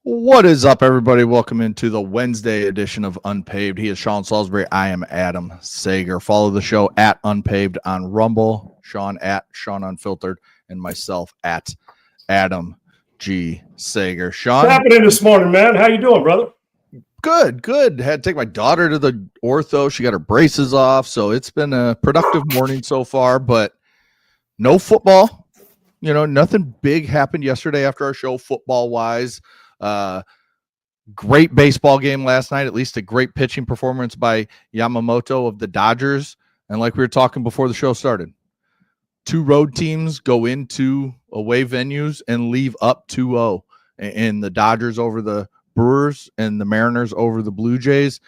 What is up, everybody? Welcome into the Wednesday edition of Unpaved. He is Sean Salisbury. I am Adam Sager. Follow the show at Unpaved on Rumble, Sean at Sean Unfiltered, and myself at Adam G. Sager. Sean, What's happening this morning, man? How you doing, brother? Good. Had to take my daughter to the ortho. She got her braces off, so it's been a productive morning so far, but no football. Nothing big happened yesterday after our show football-wise. Great baseball game last night, at least a great pitching performance by Yamamoto of the Dodgers. And like we were talking before the show started, two road teams go into away venues and leave up 2-0. And the Dodgers over the Brewers and the Mariners over the Blue Jays.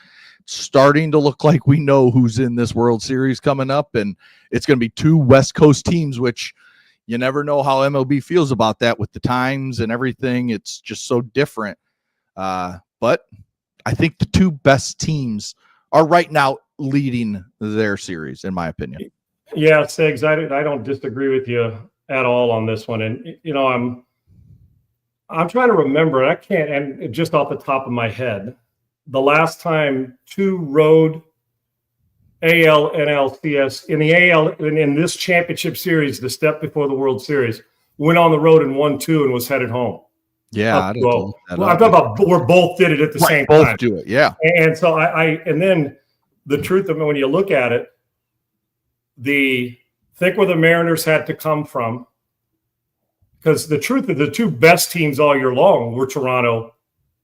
Starting to look like we know who's in this World Series coming up. And it's going to be two West Coast teams, which you never know how MLB feels about that with the times and everything. It's just so different. But I think the two best teams are right now leading their series, in my opinion. Yeah, Segs, I don't disagree with you at all on this one. And, I'm trying to remember, I can't, and just off the top of my head, the last time two road AL and LCS in the AL in this championship series, the step before the World Series, went on the road and won two and was headed home. Yeah, I'm talking about we both did it at the same time. Both do it, yeah. And so and then the truth of it, when you look at it, think where the Mariners had to come from, because the truth of the two best teams all year long were Toronto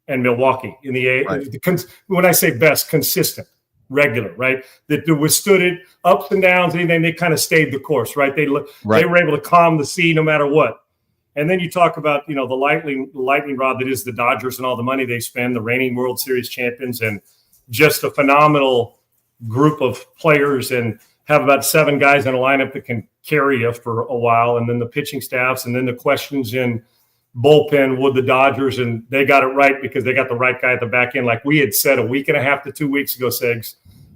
and Milwaukee in the A. Right. When I say best, consistent. Regular, right? That withstood it, ups and downs, anything. They kind of stayed the course, right? They were able to calm the sea no matter what. And then you talk about, the lightning rod that is the Dodgers and all the money they spend, the reigning World Series champions, and just a phenomenal group of players, and have about 7 guys in a lineup that can carry you for a while. And then the pitching staffs, and then the questions in bullpen with the Dodgers, and they got it right because they got the right guy at the back end. Like we had said a week and a half to 2 weeks ago, Segs,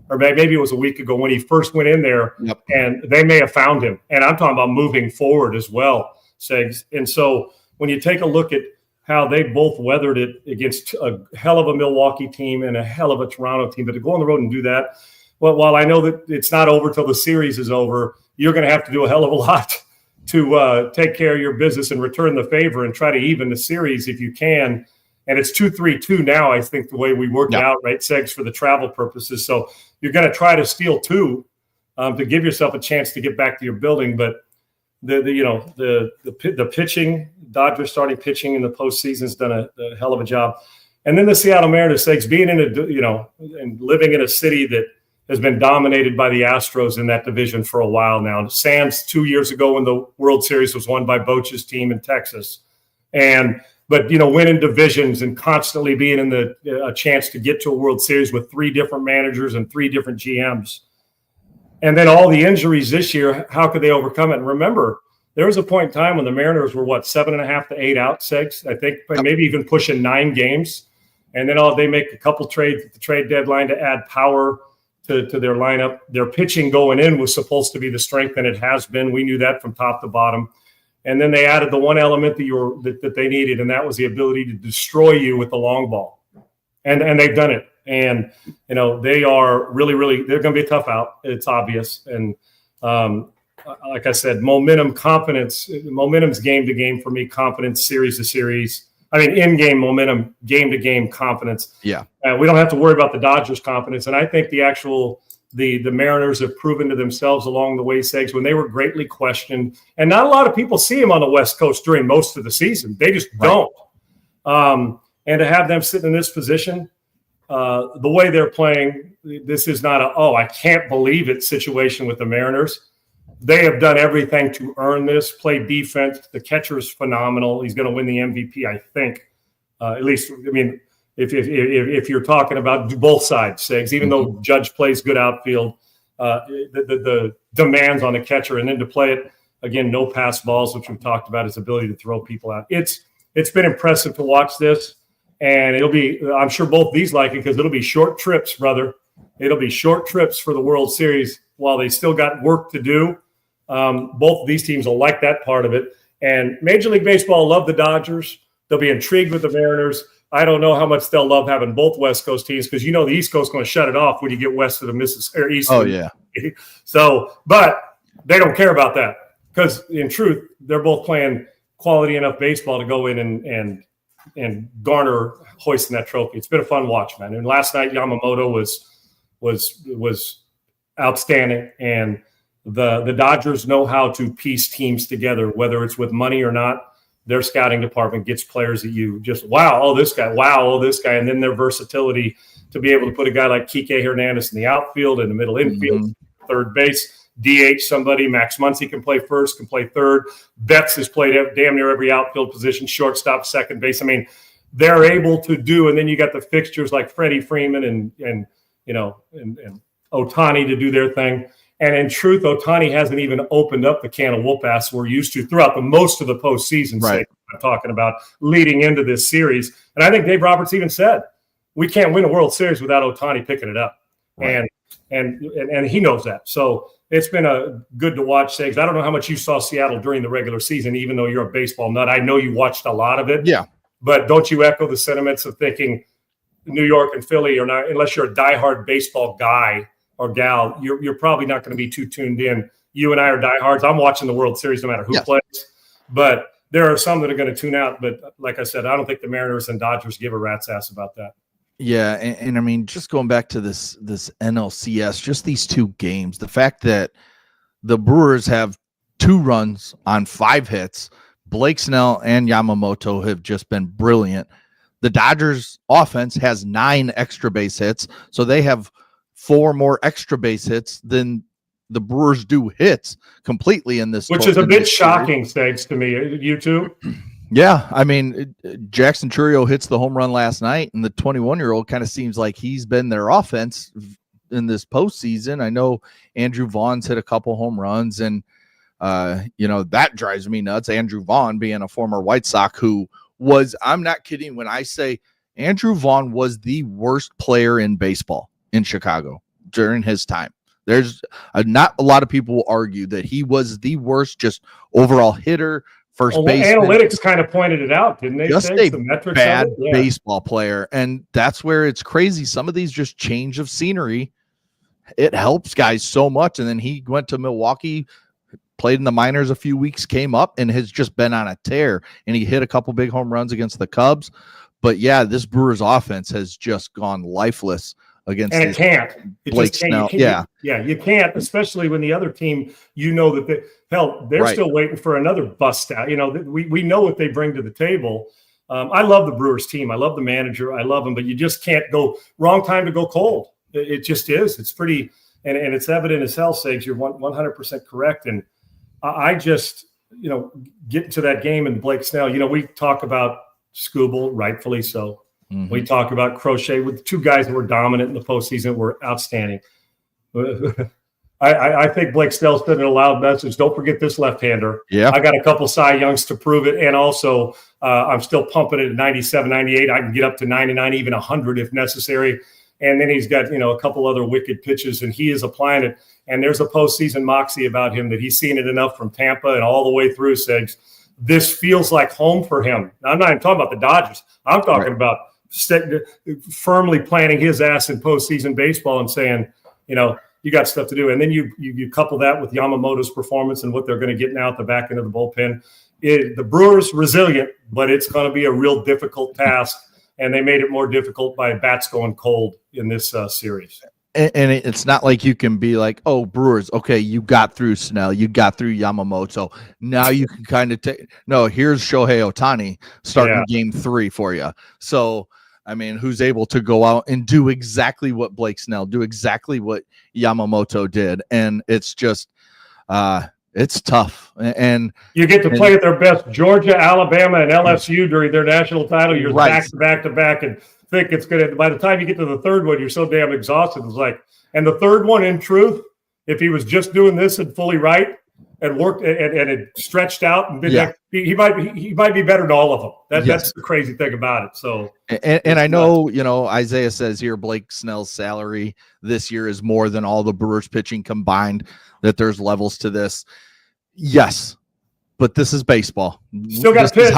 or maybe it was a week ago when he first went in there. Yep. And they may have found him. And I'm talking about moving forward as well, Segs. And so when you take a look at how they both weathered it against a hell of a Milwaukee team and a hell of a Toronto team, but to go on the road and do that, well, while I know that it's not over till the series is over, you're going to have to do a hell of a lot to take care of your business and return the favor and try to even the series if you can. And it's 2-3-2 now, I think, the way we worked it out, right, Segs, for the travel purposes. So you're going to try to steal 2 to give yourself a chance to get back to your building. But the pitching, Dodgers starting pitching in the postseason has done a hell of a job. And then the Seattle Mariners, Segs, being in and living in a city that has been dominated by the Astros in that division for a while now. Sans 2 years ago when the World Series was won by Boch's team in Texas. But winning divisions and constantly being in a chance to get to a World Series with 3 different managers and 3 different GMs. And then all the injuries this year, how could they overcome it? And remember, there was a point in time when the Mariners were, 7.5 to 8 out, 6, I think, maybe even pushing 9 games. And then they make a couple trades at the trade deadline to add power to their lineup. Their pitching going in was supposed to be the strength, and it has been. We knew that from top to bottom. And then they added the one element that they needed, and that was the ability to destroy you with the long ball. And they've done it. And, they are really, really – they're going to be a tough out. It's obvious. And like I said, momentum, confidence – momentum's game to game for me, confidence, series to series. I mean, in-game momentum, game-to-game confidence. Yeah. We don't have to worry about the Dodgers' confidence. And I think the Mariners have proven to themselves along the way, Segs, when they were greatly questioned. And not a lot of people see them on the West Coast during most of the season. They just don't. And to have them sit in this position, the way they're playing, this is not I can't believe it situation with the Mariners. They have done everything to earn this, play defense. The catcher is phenomenal. He's going to win the MVP, I think. At least, I mean, if you're talking about both sides, Segs, even though Judge plays good outfield, the demands on the catcher, and then to play it, again, no pass balls, which we've talked about, his ability to throw people out. It's been impressive to watch this, and it'll be – I'm sure both these like it because it'll be short trips, brother. It'll be short trips for the World Series while they still got work to do. Both of these teams will like that part of it. And Major League Baseball love the Dodgers. They'll be intrigued with the Mariners. I don't know how much they'll love having both West Coast teams because the East Coast is going to shut it off when you get west of the Mississippi or east. Oh, yeah. So, but they don't care about that because in truth, they're both playing quality enough baseball to go in and garner hoisting that trophy. It's been a fun watch, man. And last night Yamamoto was outstanding, and the Dodgers know how to piece teams together, whether it's with money or not. Their scouting department gets players that you just, wow, this guy, and then their versatility to be able to put a guy like Kike Hernandez in the outfield, in the middle infield, third base, DH somebody. Max Muncy can play first, can play third. Betts has played damn near every outfield position, shortstop, second base. I mean, they're able to do, and then you got the fixtures like Freddie Freeman and Ohtani to do their thing. And in truth, Ohtani hasn't even opened up the can of whoop ass we're used to throughout the most of the postseason. Right. I'm talking about leading into this series. And I think Dave Roberts even said, we can't win a World Series without Ohtani picking it up. Right. And he knows that. So it's been good to watch, Segs. I don't know how much you saw Seattle during the regular season, even though you're a baseball nut. I know you watched a lot of it. Yeah. But don't you echo the sentiments of thinking New York and Philly are not, unless you're a diehard baseball guy or gal, you're probably not going to be too tuned in. You and I are diehards. I'm watching the World Series no matter who plays. But there are some that are going to tune out. But like I said, I don't think the Mariners and Dodgers give a rat's ass about that. Yeah, and I mean, just going back to this NLCS, just these two games, the fact that the Brewers have 2 runs on 5 hits, Blake Snell and Yamamoto have just been brilliant. The Dodgers offense has 9 extra base hits, so they have 4 more extra base hits than the Brewers do hits completely in this. Which is a bit shocking, thanks to me. You too? Yeah. I mean, Jackson Chourio hits the home run last night, and the 21-year-old kind of seems like he's been their offense in this postseason. I know Andrew Vaughn's hit a couple home runs, and, that drives me nuts. Andrew Vaughn being a former White Sox who was, I'm not kidding when I say Andrew Vaughn was the worst player in baseball in Chicago during his time. There's not a lot of people will argue that he was the worst just overall hitter, first baseman. Analytics kind of pointed it out, didn't they? Just a bad baseball player. And that's where it's crazy. Some of these just change of scenery, it helps guys so much. And then he went to Milwaukee, played in the minors a few weeks, came up and has just been on a tear. And he hit a couple big home runs against the Cubs. But yeah, this Brewers offense has just gone lifeless against. And it can't. Blake Snell. You can't, especially when the other team, that they're still waiting for another bust out. We know what they bring to the table. I love the Brewers team. I love the manager. I love him, but you just can't go wrong time to go cold. It just is. It's pretty, and it's evident as hell, Sags. You're 100% correct. And I just, getting to that game and Blake Snell, we talk about Skubal, rightfully so. Mm-hmm. We talk about Crochet with 2 guys that were dominant in the postseason, were outstanding. I think Blake Snell said in a loud message, don't forget this left-hander. Yeah. I got a couple Cy Youngs to prove it. And also, I'm still pumping it at 97, 98. I can get up to 99, even 100 if necessary. And then he's got, a couple other wicked pitches, and he is applying it. And there's a postseason moxie about him that he's seen it enough from Tampa and all the way through, Segs. This feels like home for him. Now, I'm not even talking about the Dodgers. I'm talking about firmly planting his ass in postseason baseball and saying, you got stuff to do. And then you couple that with Yamamoto's performance and what they're going to get now at the back end of the bullpen. The Brewers resilient, but it's going to be a real difficult task. And they made it more difficult by bats going cold in this series. And it's not like you can be like, oh, Brewers, okay, you got through Snell, you got through Yamamoto. Now you can kind of take – no, here's Shohei Ohtani starting game 3 for you. So, I mean, who's able to go out and do exactly what Blake Snell, do exactly what Yamamoto did. And it's just it's tough. And you get to play at their best. Georgia, Alabama, and LSU during their national title years, back to back, and think it's going to, by the time you get to the third one, you're so damn exhausted. It's like, and the third one, in truth, if he was just doing this and fully right and worked and it stretched out and been he might be better than all of them. That's the crazy thing about it. So, and I know, Isaiah says here, Blake Snell's salary this year is more than all the Brewers pitching combined, that there's levels to this. Yes. But this is baseball. Still got pitch.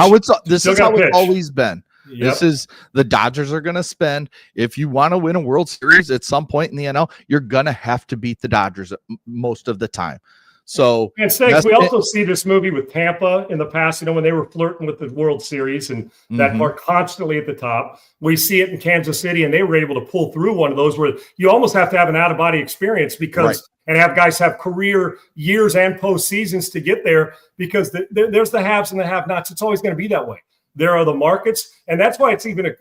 This is how it's always been. This is the Dodgers are going to spend. If you want to win a World Series at some point in the NL, you're going to have to beat the Dodgers most of the time. So, and Segs, we also see this movie with Tampa in the past, when they were flirting with the World Series and that part constantly at the top. We see it in Kansas City, and they were able to pull through one of those where you almost have to have an out-of-body experience and have guys have career years and postseasons to get there, because there's the haves and the have-nots. It's always going to be that way. There are the markets, and that's why it's even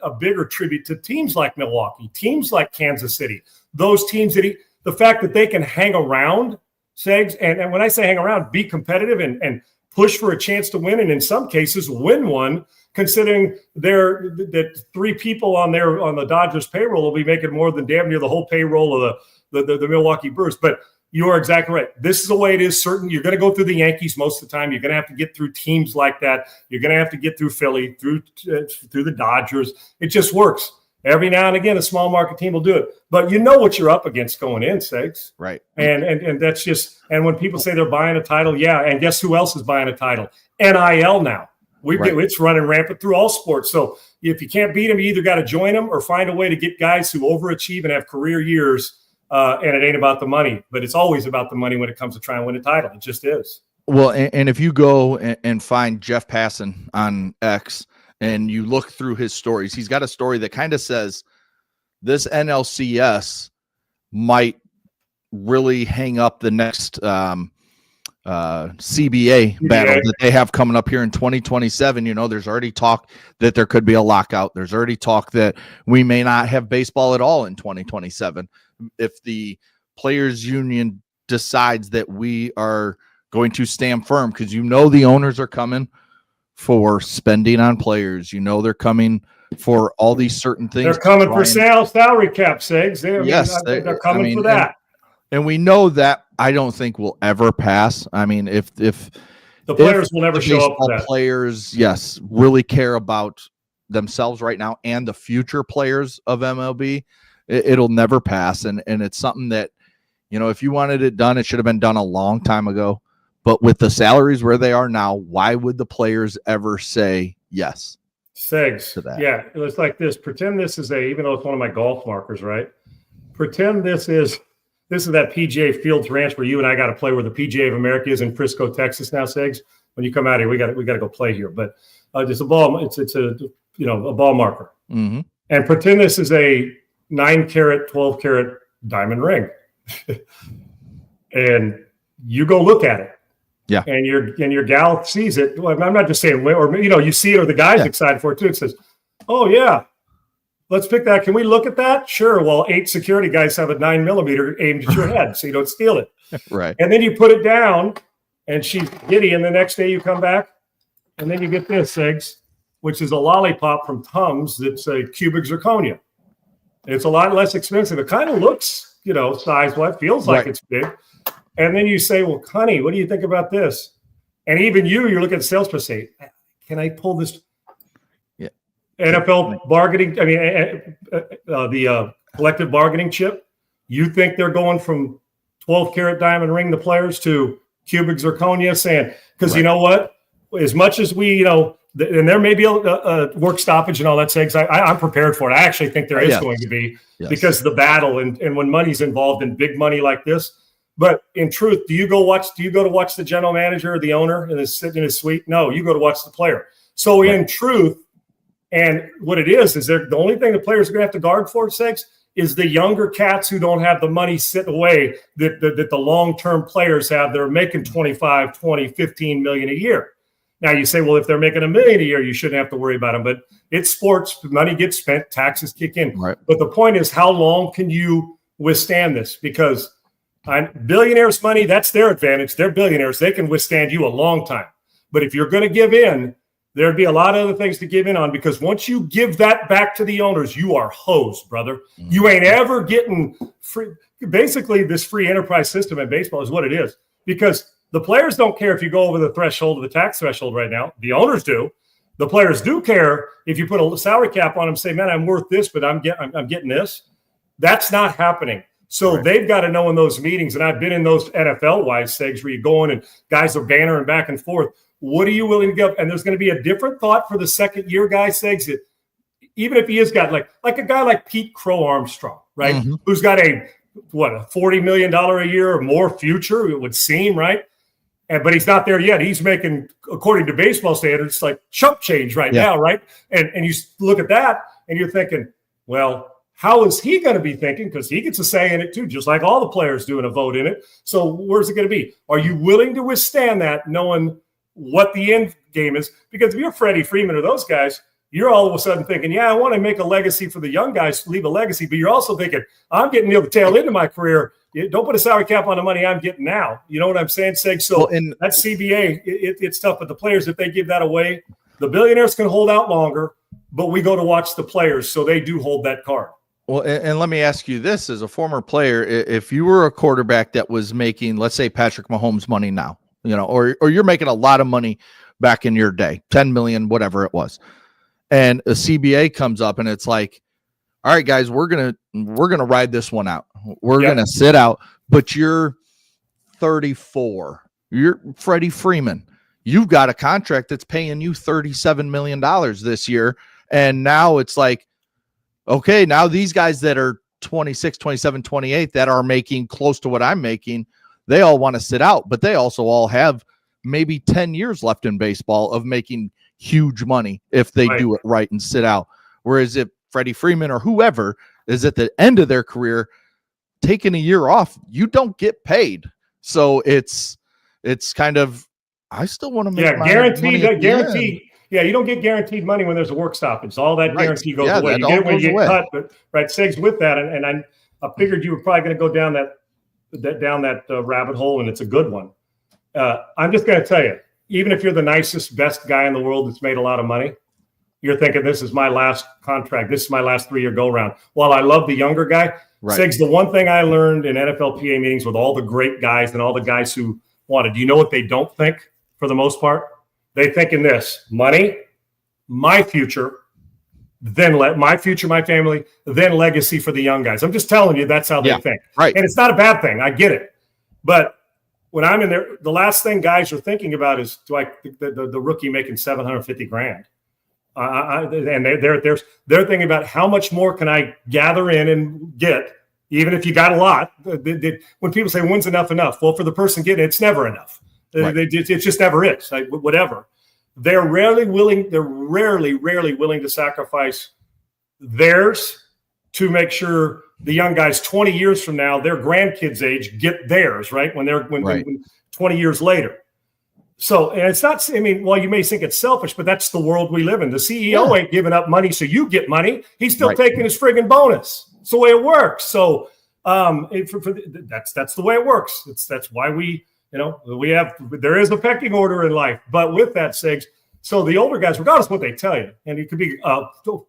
a bigger tribute to teams like Milwaukee, teams like Kansas City, those teams the fact that they can hang around, Segs, and when I say hang around, be competitive and push for a chance to win, and in some cases win one, considering that 3 people on the Dodgers payroll will be making more than damn near the whole payroll of the Milwaukee Brewers. But you are exactly right. This is the way it is. Certain you're going to go through the Yankees most of the time. You're going to have to get through teams like that. You're going to have to get through Philly, through the Dodgers. It just works. Every now and again, a small market team will do it, but you know what you're up against going in, Segs. Right. And that's just, and when people say they're buying a title, yeah, and guess who else is buying a title? NIL now. It's running rampant through all sports. So if you can't beat them, you either got to join them or find a way to get guys who overachieve and have career years. And it ain't about the money, but it's always about the money when it comes to trying to win a title. It just is. Well, and if you go and find Jeff Passan on X, and you look through his stories, he's got a story that kind of says this NLCS might really hang up the next CBA battle that they have coming up here in 2027. There's already talk that there could be a lockout. There's already talk that we may not have baseball at all in 2027 if the players union decides that we are going to stand firm, because the owners are coming for spending on players. They're coming for all these certain things. They're coming for salary cap sakes. They're coming for that. And we know that I don't think will ever pass. I mean, if the players will never show up for that. Players, yes, really care about themselves right now and the future players of MLB, it'll never pass. And it's something that, if you wanted it done, it should have been done a long time ago. But with the salaries where they are now, why would the players ever say yes? Segs to that? Yeah, it's like this. Pretend this is even though it's one of my golf markers, right? Pretend this is that PGA Fields Ranch where you and I got to play, where the PGA of America is in Frisco, Texas now, Segs. When you come out here, we got to go play here. But just a ball, it's a ball marker. Mm-hmm. And pretend this is a 9-carat, 12-carat diamond ring. And you go look at it. Yeah. And your gal sees it. Well, I'm not just saying, or you see it, or the guy's excited for it too. It says, "Oh yeah, let's pick that. Can we look at that?" Sure. Well, 8 security guys have a 9mm aimed at your head, so you don't steal it. Right. And then you put it down, and she's giddy. And the next day you come back, and then you get this, Segs, which is a lollipop from Tums that's a cubic zirconia. It's a lot less expensive. It kind of looks, size-wise, feels like it's big. And then you say, "Well, honey, what do you think about this?" And even you're looking at the sales person, say, "Can I pull this?" Yeah. NFL bargaining, the collective bargaining chip. You think they're going from 12-carat diamond ring, the players, to cubic zirconia, saying, because you know what? As much as we, and there may be a work stoppage and all that, Segs, I'm prepared for it. I actually think there is going to be, because of the battle and when money's involved in big money like this. But in truth, do you go to watch the general manager or the owner and is sitting in his suite? No, you go to watch the player. So in truth, and what it is the only thing the players are going to have to guard for, Segs, is the younger cats who don't have the money sitting away that the long-term players have. They're making 25, 20, 15 million a year. Now you say, well, if they're making $1 million a year, you shouldn't have to worry about them. But it's sports. Money gets spent. Taxes kick in. Right. But the point is, how long can you withstand this? Because billionaires' money, that's their advantage. They're billionaires. They can withstand you a long time. But if you're going to give in, there'd be a lot of other things to give in on, because once you give that back to the owners, you are hosed, brother. Mm-hmm. You ain't ever getting free. Basically, this free enterprise system in baseball is what it is, because the players don't care if you go over the threshold of the tax threshold right now. The owners do. The players do care if you put a salary cap on them, say, man, I'm worth this, but I'm getting this. That's not happening. So they've got to know in those meetings, and I've been in those NFL-wise segs where you go in and guys are bantering back and forth. What are you willing to give? And there's going to be a different thought for the second year guy, Segs, that even if he has got like a guy like Pete Crow Armstrong, right? Mm-hmm. Who's got a $40 million a year or more future, it would seem, right? But he's not there yet. He's making, according to baseball standards, like chump change now, right? And you look at that and you're thinking, well, how is he going to be thinking? Because he gets a say in it too, just like all the players do in a vote in it. So where's it going to be? Are you willing to withstand that, knowing what the end game is? Because if you're Freddie Freeman or those guys, you're all of a sudden thinking, yeah, I want to make a legacy for the young guys, leave a legacy. But you're also thinking, I'm getting near the tail end of my career. Don't put a salary cap on the money I'm getting now. You know what I'm saying, Seg? So that CBA, it's tough. But the players, if they give that away, the billionaires can hold out longer, but we go to watch the players. So they do hold that card. Well, and let me ask you this, as a former player, if you were a quarterback that was making, let's say, Patrick Mahomes money now, or you're making a lot of money back in your day, 10 million, whatever it was, and a CBA comes up and it's like, all right, guys, we're gonna ride this one out. We're gonna sit out, but you're 34. You're Freddie Freeman. You've got a contract that's paying you $37 million this year. And now it's like, okay, now these guys that are 26, 27, 28 that are making close to what I'm making, they all want to sit out, but they also all have maybe 10 years left in baseball of making huge money if they do it right and sit out. Whereas if Freddie Freeman or whoever is at the end of their career taking a year off, you don't get paid. So it's kind of, I still want to make guaranteed. Yeah, you don't get guaranteed money when there's a work stoppage. All that guarantee goes away. You get it when you get cut, but Segs, with that, and I figured you were probably going to go down that rabbit hole, and it's a good one. I'm just going to tell you, even if you're the nicest, best guy in the world that's made a lot of money, you're thinking, this is my last contract. This is my last 3-year go-round. While I love the younger guy, Segs, the one thing I learned in NFLPA meetings with all the great guys and all the guys who wanted, do you know what they don't think for the most part? They think in this: money, my future, then my future, my family, then legacy for the young guys. I'm just telling you, that's how they think. Right. And it's not a bad thing. I get it. But when I'm in there, the last thing guys are thinking about is, do I the rookie making $750,000? And they're thinking about how much more can I gather in and get, even if you got a lot. When people say, when's enough? Well, for the person getting it, it's never enough. Right. It just never is. Like, whatever. They're rarely willing to sacrifice theirs to make sure the young guys 20 years from now, their grandkids' age, get theirs, right? When 20 years later. So, and it's not, I mean, well, you may think it's selfish, but that's the world we live in. The CEO ain't giving up money so you get money. He's still taking his friggin' bonus. It's the way it works. So that's the way it works. That's why there is a pecking order in life. But with that, Sigs, so the older guys, regardless of what they tell you, and it could be a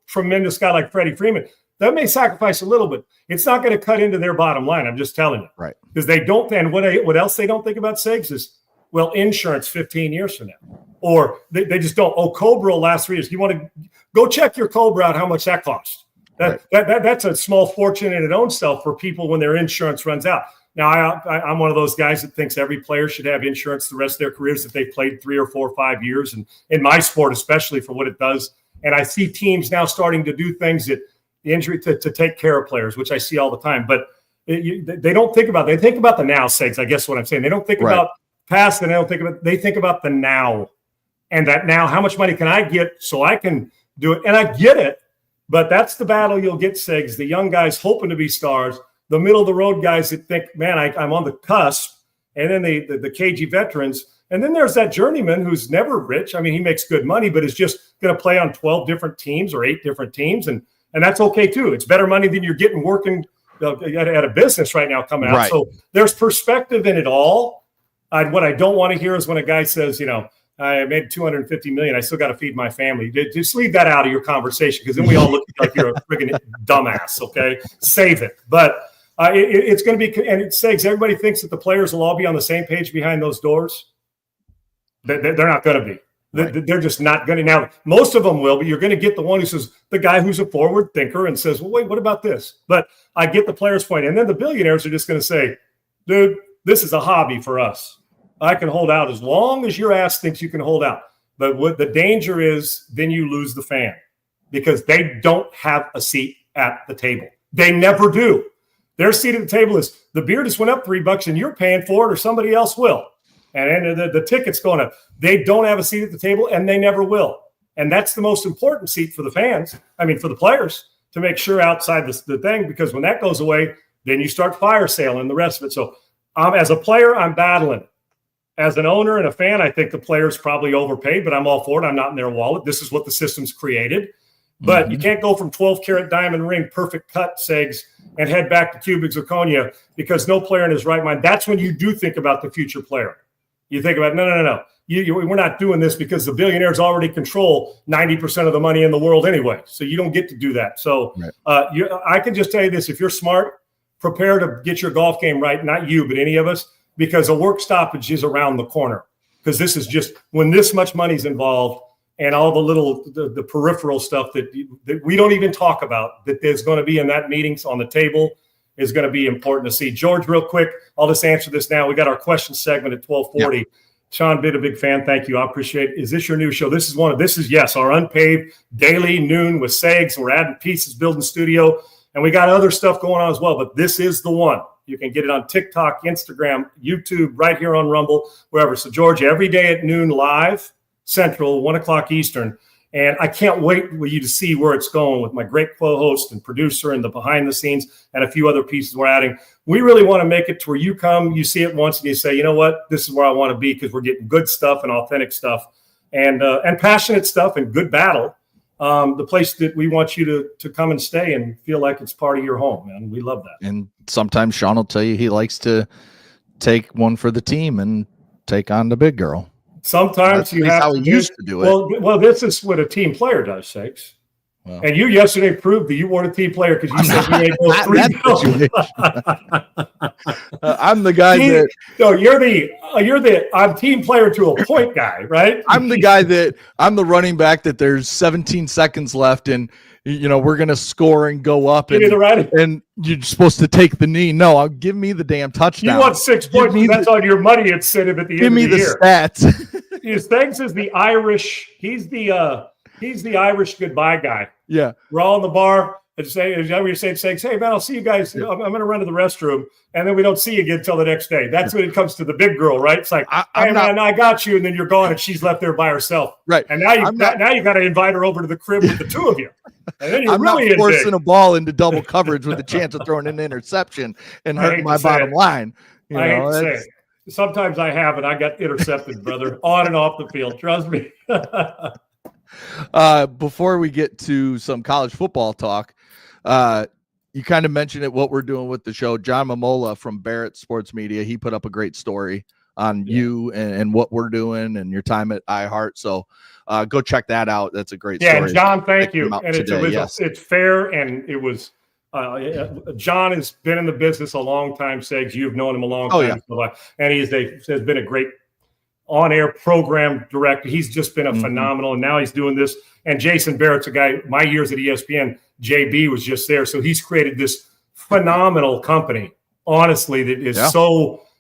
tremendous guy like Freddie Freeman, that may sacrifice a little bit. It's not going to cut into their bottom line. I'm just telling you. Right. Because they don't, and what else they don't think about, Sigs, is, well, insurance 15 years from now. Or they just don't, Cobra will last 3 years. You want to go check your Cobra out, how much that costs. That's a small fortune in its own self for people when their insurance runs out. Now, I'm one of those guys that thinks every player should have insurance the rest of their careers if they've played 3 or 4 or 5 years, and in my sport especially for what it does. And I see teams now starting to do things that the injury to take care of players, which I see all the time. But they don't think about. They think about the now, Segs. I guess what I'm saying. They don't think about past, and they think about the now, and that now. How much money can I get so I can do it? And I get it, but that's the battle you'll get, Segs. The young guys hoping to be stars. The middle of the road guys that think, man, I'm on the cusp, and then the cagey veterans, and then there's that journeyman who's never rich. I mean, he makes good money, but is just going to play on 12 different teams or 8 different teams, and that's okay too. It's better money than you're getting working at a business right now coming out. Right. So there's perspective in it all. What I don't want to hear is when a guy says, I made $250 million. I still got to feed my family. Just leave that out of your conversation, because then we all look like you're a friggin' dumbass. Okay, save it. But it's going to be, and it says everybody thinks that the players will all be on the same page behind those doors. They're not going to be. Right. They're just not going to. Now, most of them will, but you're going to get the one who says, the guy who's a forward thinker and says, well, wait, what about this? But I get the player's point. And then the billionaires are just going to say, dude, this is a hobby for us. I can hold out as long as your ass thinks you can hold out. But what the danger is, then you lose the fan because they don't have a seat at the table. They never do. Their seat at the table is the beer just went up $3 and you're paying for it or somebody else will. And the ticket's going up. They don't have a seat at the table and they never will. And that's the most important seat for the fans. I mean, for the players to make sure outside the thing, because when that goes away, then you start fire sale and the rest of it. So as a player, I'm battling. As an owner and a fan, I think the players probably overpaid, but I'm all for it. I'm not in their wallet. This is what the system's created. But you can't go from 12-karat diamond ring, perfect cut, Segs, and head back to cubic zirconia because no player in his right mind. That's when you do think about the future player. You think about, no. We're not doing this because the billionaires already control 90% of the money in the world anyway. So you don't get to do that. So I can just tell you this. If you're smart, prepare to get your golf game right. Not you, but any of us, because a work stoppage is around the corner. Because this is just when this much money's involved and all the little the peripheral stuff that we don't even talk about that there's going to be in that meetings on the table is going to be important to see. George, real quick, I'll just answer this now. We got our question segment at 12:40. Yep. Sean, been a big fan. Thank you. I appreciate it. Is this your new show? This is yes, our unpaved daily noon with Segs. We're adding pieces, building studio, and we got other stuff going on as well. But this is the one. You can get it on TikTok, Instagram, YouTube, right here on Rumble, wherever. So, George, every day at noon live, Central, 1 o'clock Eastern. And I can't wait for you to see where it's going with my great co-host and producer and the behind the scenes and a few other pieces we're adding. We really want to make it to where you come, you see it once, and you say, you know what, this is where I want to be because we're getting good stuff and authentic stuff and passionate stuff and good battle. The place that we want you to come and stay and feel like it's part of your home, man. We love that. And sometimes Sean will tell you he likes to take one for the team and take on the big girl. Sometimes you have how he used to do it. Well, this is what a team player does, Sakes. Well, and you yesterday proved that you weren't a team player because you said you ain't go 3-0. I'm the guy that. No, I'm team player to a point guy, right? I'm the guy that I'm the running back that there's 17 seconds left and we're gonna score and go up and you're supposed to take the knee. No, give me the damn touchdown. You want 6 points, that's on your money incentive at the end of the year. Give me the stats. Thanks is the Irish. He's the Irish goodbye guy. Yeah. We're all in the bar and you're saying, hey man, I'll see you guys. I'm gonna run to the restroom, and then we don't see you again until the next day. That's when it comes to the big girl, right? It's like, I got you, and then you're gone, and she's left there by herself. Right. And now you got to invite her over to the crib with the two of you. And then I'm really not forcing a ball into double coverage with the chance of throwing an interception and hurting my bottom line. I hate to say it. Sometimes I have, and I got intercepted, brother, on and off the field. Trust me. Before we get to some college football talk, you kind of mentioned it, what we're doing with the show. John Mamola from Barrett Sports Media, he put up a great story on you and what we're doing and your time at iHeart. So go check that out. That's a great story. Yeah, John, thank you. And it's fair, and it was John has been in the business a long time, Segs. You've known him a long time. Yeah. And he has been a great on-air program director. He's just been a phenomenal, and now he's doing this. And Jason Barrett's a guy, my years at ESPN, JB was just there. So he's created this phenomenal company, honestly, that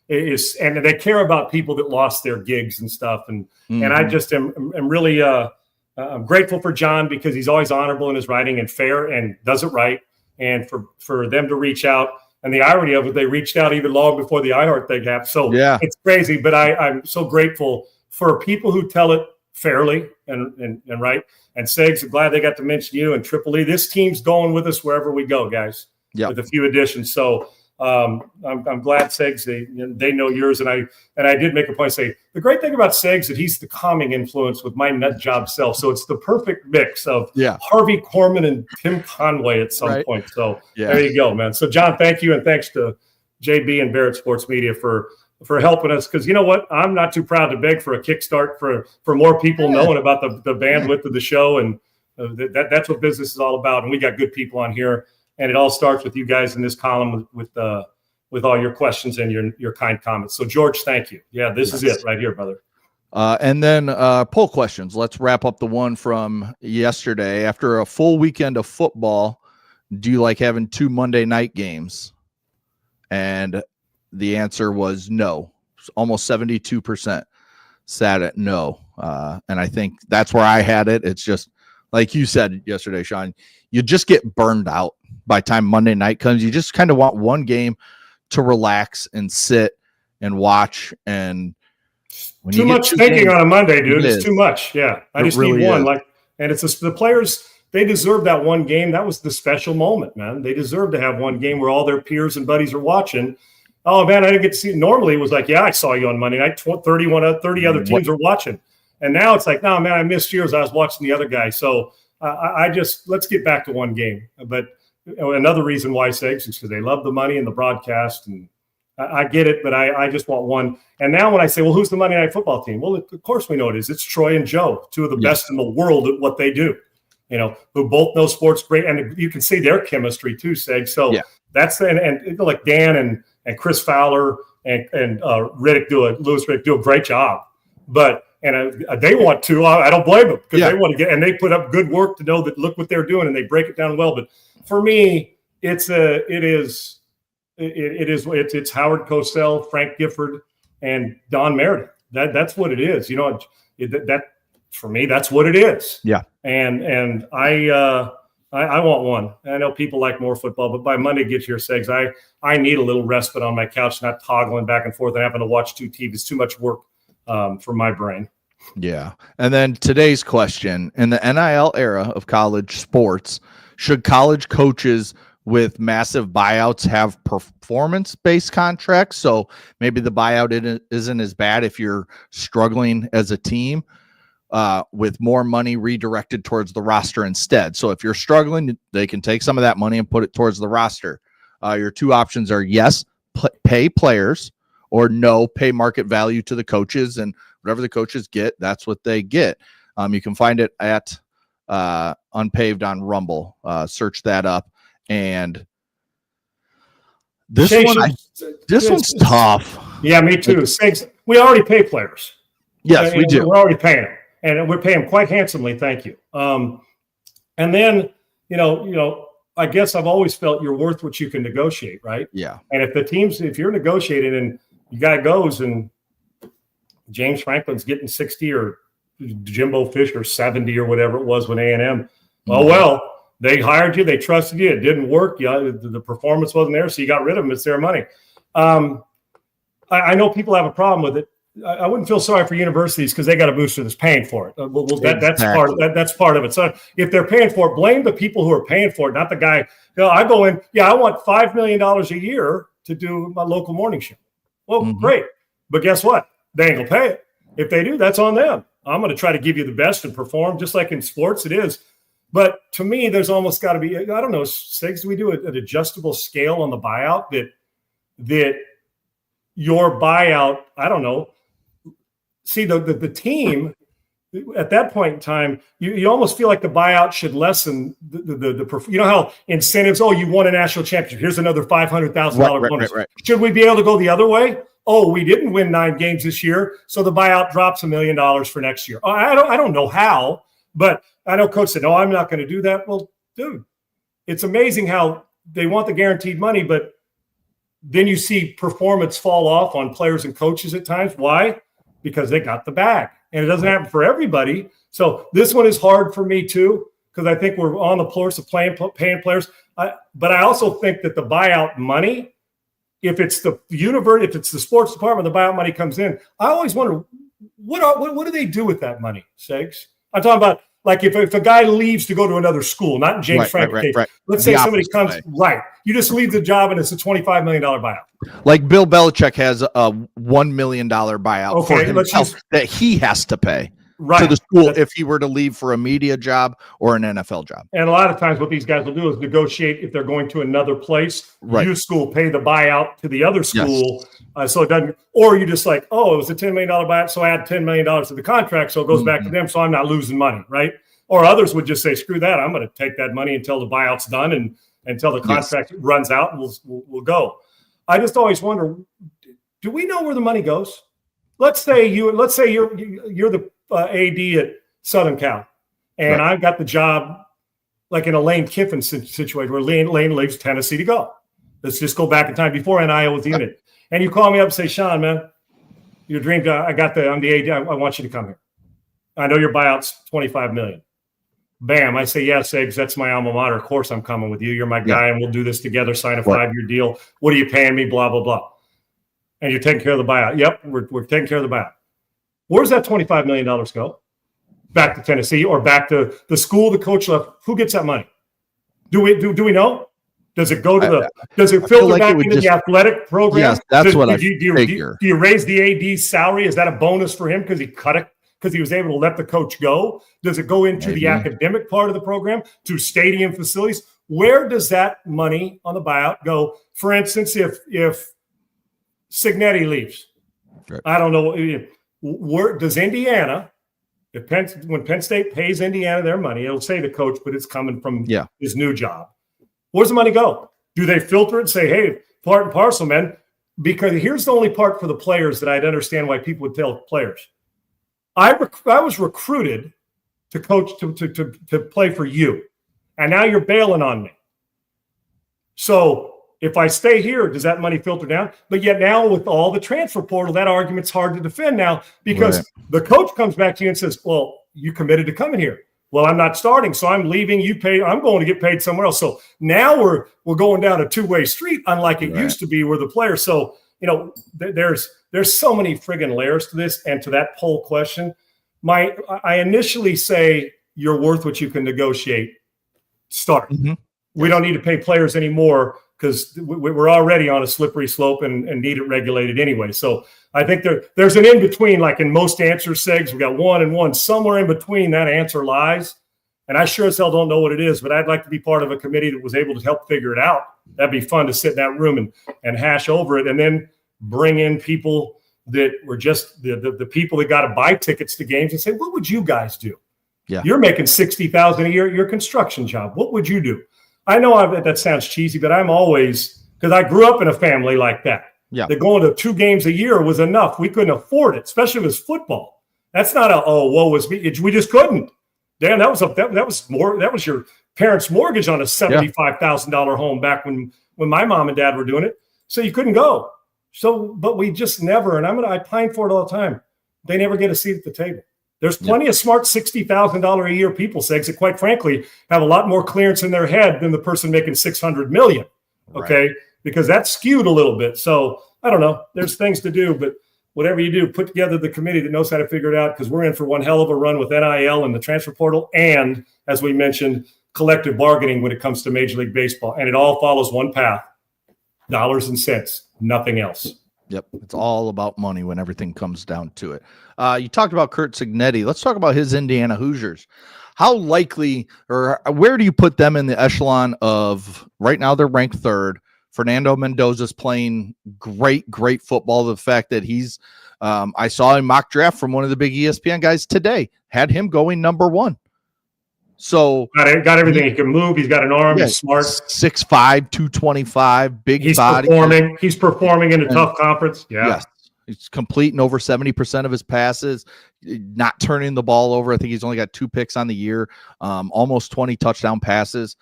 is and they care about people that lost their gigs and stuff. And I just am really I'm grateful for John because he's always honorable in his writing and fair and does it right. And for them to reach out. And the irony of it, they reached out even long before the iHeart thing happened. So it's crazy, but I'm so grateful for people who tell it fairly and right. And Segs, I'm glad they got to mention you and Triple E. This team's going with us wherever we go, guys. Yeah, with a few additions. So I'm glad Segs they know yours. And I did make a point to say the great thing about Segs that he's the calming influence with my nut job self. So it's the perfect mix of Harvey Korman and Tim Conway at some point. So there you go, man. So John, thank you, and thanks to JB and Barrett Sports Media for helping us, because you know what, I'm not too proud to beg for a kickstart for more people knowing about the bandwidth of the show, and that's what business is all about. And we got good people on here. And it all starts with you guys in this column with all your questions and your kind comments. So, George, thank you. Yeah, this is it right here, brother. And then poll questions. Let's wrap up the one from yesterday. After a full weekend of football, do you like having 2 Monday night games? And the answer was no. almost 72% sat at no. And I think that's where I had it. It's just like you said yesterday, Sean, you just get burned out by time Monday night comes. You just kind of want one game to relax and sit and watch. And when too much thinking on a Monday, dude. It's too much. Yeah. I just need one. And it's the players, they deserve that one game. That was the special moment, man. They deserve to have one game where all their peers and buddies are watching. Oh, man, I didn't get to see it. Normally, it was like, yeah, I saw you on Monday night. 30 other teams were watching. And now it's like, no, man, I missed yours. I was watching the other guy. So let's get back to one game. But another reason why Segs is because they love the money and the broadcast. And I get it, but I just want one. And now when I say, well, who's the Monday Night Football team? Well, of course we know it is. It's Troy and Joe, two of the best in the world at what they do, who both know sports great. And you can see their chemistry too, Segs. So that's, and like Dan and Chris Fowler and Lewis Riddick do a great job. But they want to. I don't blame them because they want to get, and they put up good work to know that look what they're doing, and they break it down well. But for me, it's Howard Cosell, Frank Gifford, and Don Meredith. That's what it is. That for me, that's what it is. Yeah. And I want one. I know people like more football, but by Monday, get your Segs. I need a little respite on my couch, not toggling back and forth and having to watch two TVs. Too much work for my brain. Yeah. And then today's question, in the NIL era of college sports, should college coaches with massive buyouts have performance-based contracts? So maybe the buyout isn't as bad if you're struggling as a team, with more money redirected towards the roster instead. So if you're struggling, they can take some of that money and put it towards the roster. Your two options are yes, pay players, or no, pay market value to the coaches, and whatever the coaches get, that's what they get. You can find it at Unpaved on Rumble. Search that up. And this one's tough. Yeah, me too. We already pay players. Yes, we do. We're already paying them, and we're paying them quite handsomely. Thank you. And then I guess I've always felt you're worth what you can negotiate, right? Yeah. And if you're negotiating and the guy goes and James Franklin's getting 60 or Jimbo Fisher 70 or whatever it was when A&M, well, they hired you, they trusted you, it didn't work. The performance wasn't there, so you got rid of them. It's their money. I know people have a problem with it. I wouldn't feel sorry for universities because they got a booster that's paying for it. That's part of it. So if they're paying for it, blame the people who are paying for it, not the guy. I go in, I want $5 million a year to do my local morning show. Well, great. But guess what? They ain't going to pay it. If they do, that's on them. I'm going to try to give you the best and perform just like in sports it is. But to me, there's almost got to be, I don't know, Sigs, do we do an adjustable scale on the buyout that your buyout, I don't know. See, the team at that point in time, you almost feel like the buyout should lessen the how incentives, you won a national championship. Here's another $500,000 bonus. Right. Should we be able to go the other way? Oh, we didn't win 9 games this year, so the buyout drops $1 million for next year. I don't know how, but I know coach said, no, I'm not going to do that. Well, dude, it's amazing how they want the guaranteed money, but then you see performance fall off on players and coaches at times. Why? Because they got the bag. And it doesn't happen for everybody. So this one is hard for me too, because I think we're on the course of paying players. But I also think that the buyout money, if it's the sports department, the buyout money comes in. I always wonder, what do they do with that money, Segs? I'm talking about like if a guy leaves to go to another school, not in James Franklin's case. Right. Let's say somebody comes, you just leave the job and it's a $25 million buyout. Like Bill Belichick has a $1 million buyout for himself that he has to pay to the school if he were to leave for a media job or an NFL job. And a lot of times what these guys will do is negotiate if they're going to another place. Your school pay the buyout to the other school. So it doesn't, or you just like, it was a $10 million buyout, so I add $10 million to the contract, so it goes back to them, so I'm not losing money, right? Or others would just say, screw that, I'm going to take that money until the buyout's done and until the contract runs out, and we'll go. I just always wonder, do we know where the money goes? Let's say you're the AD at Southern Cal, and I got the job like in a Lane Kiffin situation where Lane leaves Tennessee to go. Let's just go back in time before NIL was the unit. And you call me up and say, Sean, man, Your dream job. I'm the AD. I want you to come here. I know your buyout's $25 million. Bam. I say, yes, Eggs, that's my alma mater. Of course I'm coming with you. You're my guy, and we'll do this together, sign a 5-year deal. What are you paying me? Blah, blah, blah. And you're taking care of the buyout. Yep, we're taking care of the buyout. Where's that $25 million go? Back to Tennessee or back to the school the coach left? Who gets that money? Do we know? Does it go to does it filter back into the athletic program? Yes, that's what I figure. Do you raise the AD's salary? Is that a bonus for him because he cut it? Because he was able to let the coach go? Does it go into the academic part of the program, to stadium facilities? Where does that money on the buyout go? For instance, if Cignetti leaves, I don't know. Where does Indiana, when Penn State pays Indiana their money, it'll say the coach, but it's coming from his new job. Where's the money go? Do they filter it and say, hey, part and parcel, man? Because here's the only part for the players that I'd understand why people would tell players. I was recruited to coach to play for you, and now you're bailing on me. So if I stay here, does that money filter down? But yet now with all the transfer portal, that argument's hard to defend now because the coach comes back to you and says, well, you committed to coming here. Well, I'm not starting, so I'm leaving. You pay. I'm going to get paid somewhere else. So now we're going down a two-way street, unlike it used to be, where the players. So there's so many friggin' layers to this. And to that poll question, I initially say you're worth what you can negotiate. Start. Mm-hmm. We don't need to pay players anymore because we're already on a slippery slope and need it regulated anyway. So I think there's an in-between, like in most answer segs, we got 1 and 1. Somewhere in between that answer lies. And I sure as hell don't know what it is, but I'd like to be part of a committee that was able to help figure it out. That'd be fun to sit in that room and hash over it, and then bring in people that were just the people that got to buy tickets to games and say, what would you guys do? Yeah. You're making $60,000 a year at your construction job. What would you do? I know that sounds cheesy, but I'm always, because I grew up in a family like that. Yeah. That going to 2 games a year was enough. We couldn't afford it, especially if it was football. That's not woe is me. We just couldn't. Dan, that was your parents' mortgage on a $75,000 home back when my mom and dad were doing it. So you couldn't go. So, but we just never, and I pine for it all the time. They never get a seat at the table. There's plenty of smart $60,000 a year people, Segs, that quite frankly have a lot more clearance in their head than the person making $600 million. Okay, right. Because that's skewed a little bit. So I don't know. There's things to do, but whatever you do, put together the committee that knows how to figure it out, because we're in for one hell of a run with NIL and the transfer portal, and as we mentioned, collective bargaining when it comes to Major League Baseball, and it all follows one path: dollars and cents, nothing else. Yep. It's all about money when everything comes down to it. You talked about Curt Cignetti. Let's talk about his Indiana Hoosiers. How likely, or where do you put them in the echelon of, right now they're ranked 3rd. Fernando Mendoza's playing great football. The fact that he's, I saw a mock draft from one of the big ESPN guys today, had him going number 1. So got everything. He can move. He's got an arm. He's smart. 6'5", 225, big body. He's performing in a tough conference. Yeah. Yes. He's completing over 70% of his passes, not turning the ball over. I think he's only got 2 picks on the year, almost 20 touchdown passes.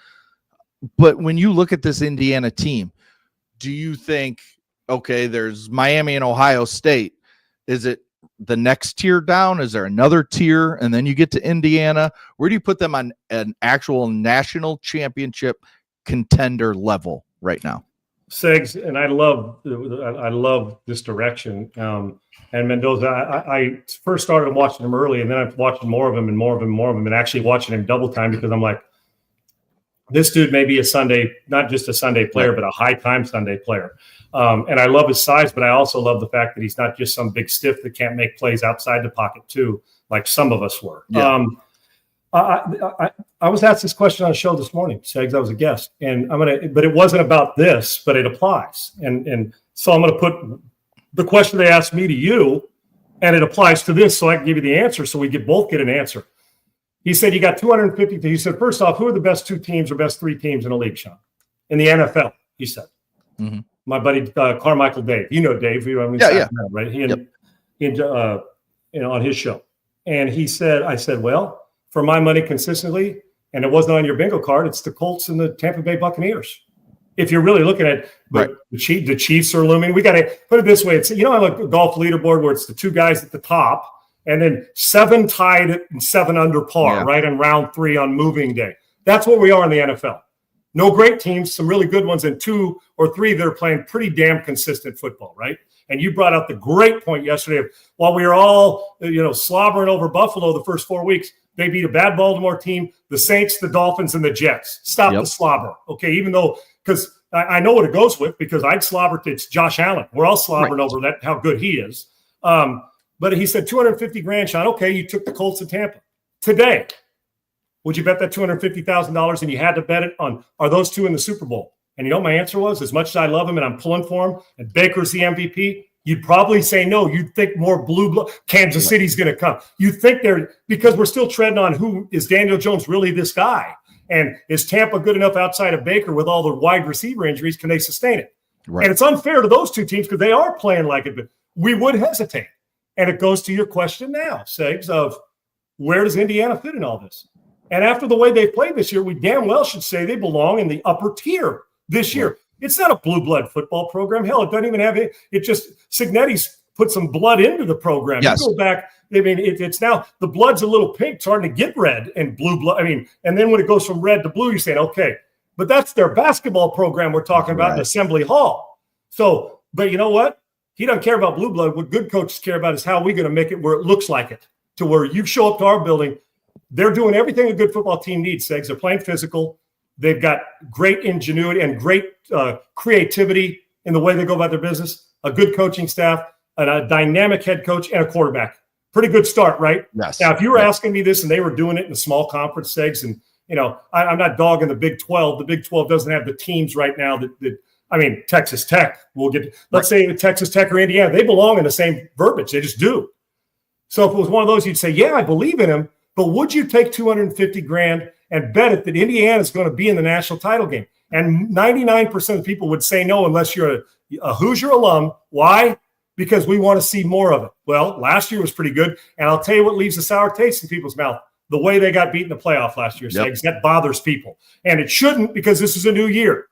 But when you look at this Indiana team, do you think, okay, there's Miami and Ohio State. Is it the next tier down? Is there another tier? And then you get to Indiana. Where do you put them on an actual national championship contender level right now? Segs, and I love this direction. And Mendoza, I first started watching him early, and then I've watched more of him and more of him and more of him, and actually watching him double time, because I'm like, this dude may be a Sunday, not just a Sunday player, but a high-time Sunday player. And I love his size, but I also love the fact that he's not just some big stiff that can't make plays outside the pocket too, like some of us were. Yeah. I was asked this question on a show this morning, Segs. I was a guest, and but it wasn't about this, but it applies. And so I'm gonna put the question they asked me to you, and it applies to this, so I can give you the answer, so we both get an answer. He said, you got 250. He said, first off, who are the best 2 teams or best 3 teams in the league, Sean? In the NFL, he said. Mm-hmm. My buddy Carmichael Dave. You know Dave. Yeah. Right? He on his show. And he said, I said, well, for my money consistently, and it wasn't on your bingo card, it's the Colts and the Tampa Bay Buccaneers. if you're really looking at, but Right. the Chiefs are looming. We got to put it this way. It's, I look at golf leaderboard where it's the two guys at the top and then 7 tied and 7 under par, right, in round 3 on moving day. That's where we are in the NFL. No great teams, some really good ones, and 2 or 3 that are playing pretty damn consistent football, right? And you brought out the great point yesterday of while we were all, slobbering over Buffalo the first 4 weeks, they beat a bad Baltimore team, the Saints, the Dolphins, and the Jets. Stop the slobber, okay? Even though, because I know what it goes with, because I'd slobber. It's Josh Allen. We're all slobbering over that, how good he is. But he said $250,000, Sean. Okay, you took the Colts to Tampa today. Would you bet that $250,000 and you had to bet it on, are those 2 in the Super Bowl? And my answer was, as much as I love him and I'm pulling for him, and Baker's the MVP, you'd probably say no. You'd think more blue blood. Kansas City's going to come. You think because we're still treading on who is Daniel Jones really this guy? And is Tampa good enough outside of Baker with all the wide receiver injuries? Can they sustain it? Right. And it's unfair to those 2 teams because they are playing like it, but we would hesitate. And it goes to your question now, Segs, of where does Indiana fit in all this? And after the way they played this year, we damn well should say they belong in the upper tier this year. It's not a blue blood football program. Hell, it doesn't even have it. It just Cignetti's put some blood into the program. Yes. You go back. I mean, it's now the blood's a little pink, starting to get red and blue blood. I mean, and then when it goes from red to blue, you're saying, okay, but that's their basketball program we're talking about in Assembly Hall. So, but you know what? He doesn't care about blue blood. What good coaches care about is how we're going to make it where it looks like it, to where you show up to our building. They're doing everything a good football team needs, Segs. They're playing physical. They've got great ingenuity and great creativity in the way they go about their business, a good coaching staff, and a dynamic head coach, and a quarterback. Pretty good start, right? Yes. Now, if you were asking me this and they were doing it in a small conference, Segs, and, I'm not dogging the Big 12. The Big 12 doesn't have the teams right now that Texas Tech. Let's say Texas Tech or Indiana. They belong in the same verbiage. They just do. So if it was one of those, you'd say, yeah, I believe in him. But would you take $250,000 and bet it that Indiana is going to be in the national title game? And 99% of people would say no unless you're a Hoosier alum. Why? Because we want to see more of it. Well, last year was pretty good. And I'll tell you what leaves a sour taste in people's mouth. The way they got beat in the playoff last year. Yep. That bothers people. And it shouldn't, because this is a new year.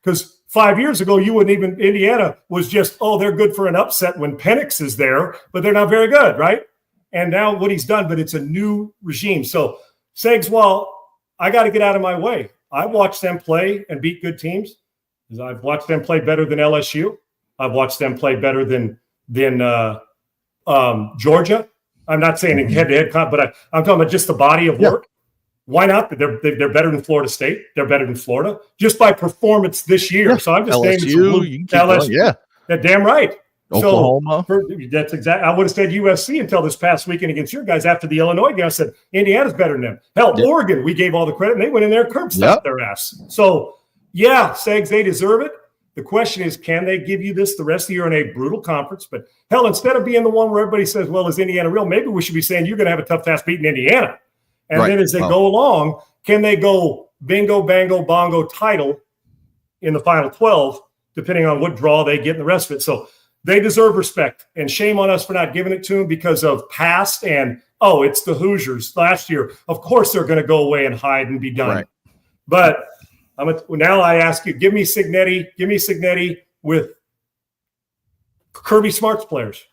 Because 5 years ago, Indiana was just, they're good for an upset when Penix is there, but they're not very good, right? And now what he's done, but it's a new regime. So, Segs, I got to get out of my way. I watched them play and beat good teams. I've watched them play better than LSU. I've watched them play better than Georgia. I'm not saying head-to-head, but I'm talking about just the body of work. Why not? They're better than Florida State. They're better than Florida just by performance this year. Yeah. So I'm just saying LSU. Yeah, damn right. Oklahoma. So that's exactly. I would have said USC until this past weekend against your guys. After the Illinois game, I said Indiana's better than them. Hell, Oregon, we gave all the credit, and they went in there and curb stomped their ass. So, Segs, they deserve it. The question is, can they give you this the rest of the year in a brutal conference? But hell, instead of being the one where everybody says, well, is Indiana real? Maybe we should be saying you're going to have a tough task beating Indiana. And then as they go along, can they go bingo, bango, bongo title in the final 12, depending on what draw they get and the rest of it. So they deserve respect. And shame on us for not giving it to them because of past and, it's the Hoosiers last year. Of course they're going to go away and hide and be done. Right. But now I ask you, give me Cignetti with Kirby Smart's players.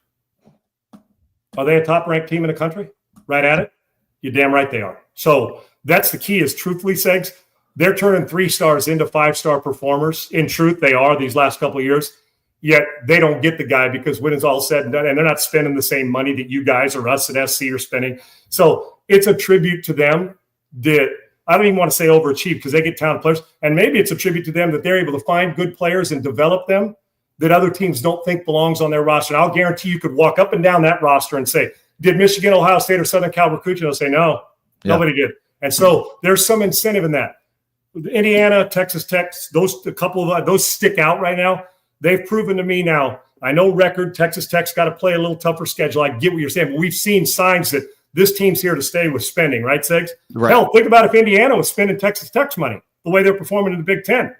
Are they a top-ranked team in the country? Right at it? You're damn right they are. So that's the key is, truthfully, Segs, they're turning 3-stars into 5-star performers. In truth, they are these last couple of years. Yet they don't get the guy because when it's all said and done, and they're not spending the same money that you guys or us at SC are spending. So it's a tribute to them that I don't even want to say overachieve because they get talented players. And maybe it's a tribute to them that they're able to find good players and develop them that other teams don't think belongs on their roster. And I'll guarantee you could walk up and down that roster and say, did Michigan, Ohio State, or Southern Cal recruit you? They'll say, no, nobody did. And so there's some incentive in that. Indiana, Texas Tech, a couple of those stick out right now. They've proven to me now, I know record, Texas Tech's got to play a little tougher schedule. I get what you're saying, but we've seen signs that this team's here to stay with spending, right, Segs? Right. Hell, think about if Indiana was spending Texas Tech's money, the way they're performing in the Big Ten.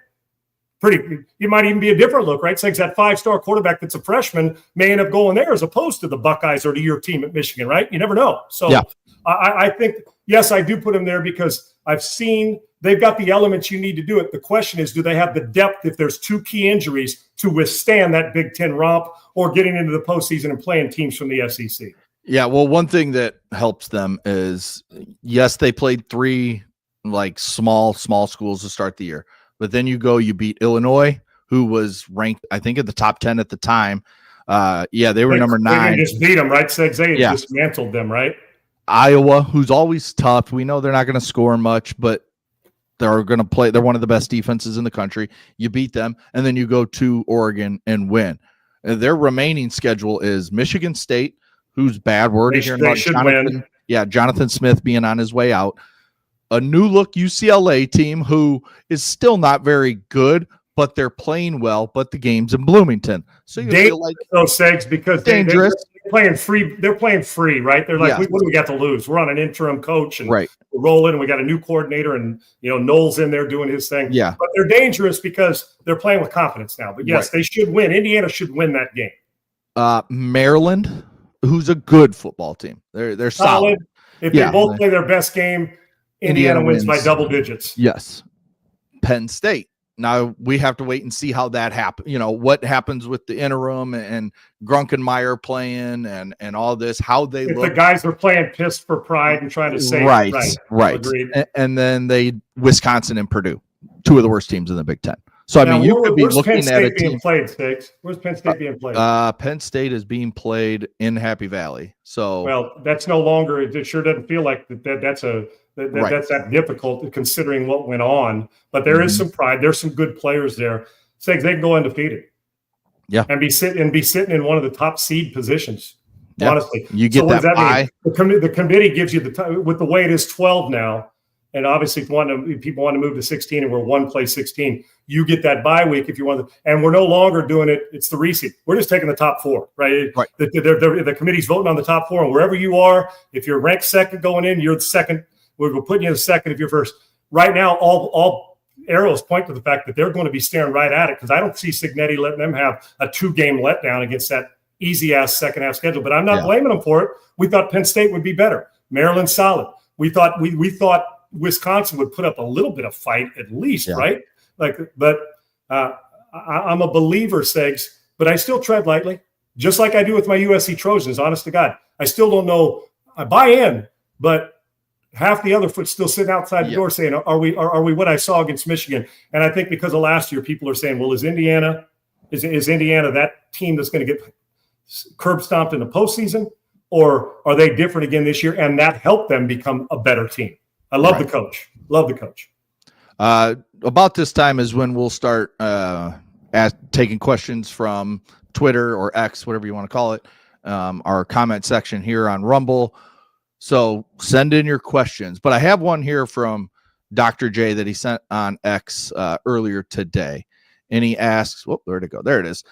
It might even be a different look, right? Segs, that 5-star quarterback that's a freshman may end up going there as opposed to the Buckeyes or to your team at Michigan, right? You never know. So I think yes, I do put them there because I've seen they've got the elements you need to do it. The question is, do they have the depth if there's two key injuries to withstand that Big Ten romp or getting into the postseason and playing teams from the SEC? Yeah, well, one thing that helps them is, yes, they played 3 like small schools to start the year, but then you beat Illinois, who was ranked, I think, at the top 10 at the time. They were number 9. They just beat them, right? They dismantled them, right? Iowa, who's always tough. We know they're not going to score much, but they're going to play. They're one of the best defenses in the country. You beat them, and then you go to Oregon and win. And their remaining schedule is Michigan State, who's bad. We're already hearing about Jonathan. Yeah, Jonathan Smith being on his way out. A new look UCLA team who is still not very good, but they're playing well. But the game's in Bloomington, so you feel like those Segs because they're playing free. They're playing free, right? They're like, what do we got to lose? We're on an interim coach, and we're rolling. And we got a new coordinator, and Knowles in there doing his thing. Yeah, but they're dangerous because they're playing with confidence now. But yes, they should win. Indiana should win that game. Maryland, who's a good football team. They're solid. If they both play their best game, Indiana wins by double digits. Yes. Penn State. Now we have to wait and see how that happens. What happens with the interim and Grunkenmeyer playing and all this, how they look. The guys are playing pissed for pride and trying to say right. Agreed. And then Wisconsin and Purdue, 2 of the worst teams in the Big Ten. So I mean, you could be looking at a team. Where's Penn State being played? Penn State is being played in Happy Valley. So that's no longer. It sure doesn't feel like that's that difficult considering what went on. But there is some pride. There's some good players there. They can go undefeated. Yeah, and be sitting in one of the top seed positions. Yeah. Honestly, you get that bye. The committee gives you with the way it is 12 now. And obviously, if people want to move to 16 and we're 1 play 16, you get that bye week if you want to. And we're no longer doing it. It's the reseed. We're just taking the top 4, right? The committee's voting on the top 4. And wherever you are, if you're ranked second going in, you're the second. We're putting you in the second if you're first. Right now, all arrows point to the fact that they're going to be staring right at it because I don't see Cignetti letting them have a 2-game letdown against that easy-ass second-half schedule. But I'm not blaming them for it. We thought Penn State would be better. Maryland's solid. We thought Wisconsin would put up a little bit of fight at least, right? But I'm a believer, Segs, but I still tread lightly, just like I do with my USC Trojans, honest to God. I still don't know. I buy in, but half the other foot's still sitting outside the door saying, are we what I saw against Michigan? And I think because of last year, people are saying, well, is Indiana that team that's going to get curb stomped in the postseason? Or are they different again this year? And that helped them become a better team. I love the coach. Love the coach. About this time is when we'll start taking questions from Twitter or X, whatever you want to call it, our comment section here on Rumble. So send in your questions. But I have one here from Dr. J that he sent on X earlier today. And he asks, where'd it go? There it is.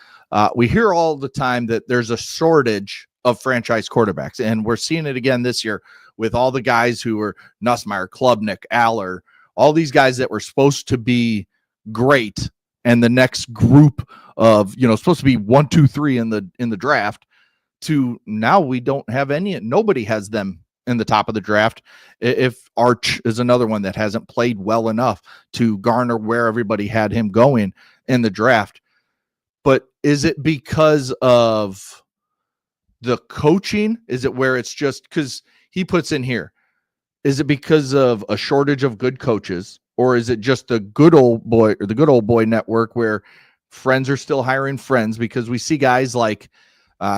We hear all the time that there's a shortage of franchise quarterbacks. And we're seeing it again this year with all the guys who were Nussmeier, Klubnik, Aller, all these guys that were supposed to be great. And the next group of, supposed to be 1, 2, 3 in the draft to now we don't have any. Nobody has them in the top of the draft. If Arch is another one that hasn't played well enough to garner where everybody had him going in the draft. But is it because of the coaching? Is it where it's just because he puts in here? Is it because of a shortage of good coaches, or is it just the good old boy network where friends are still hiring friends? Because we see guys like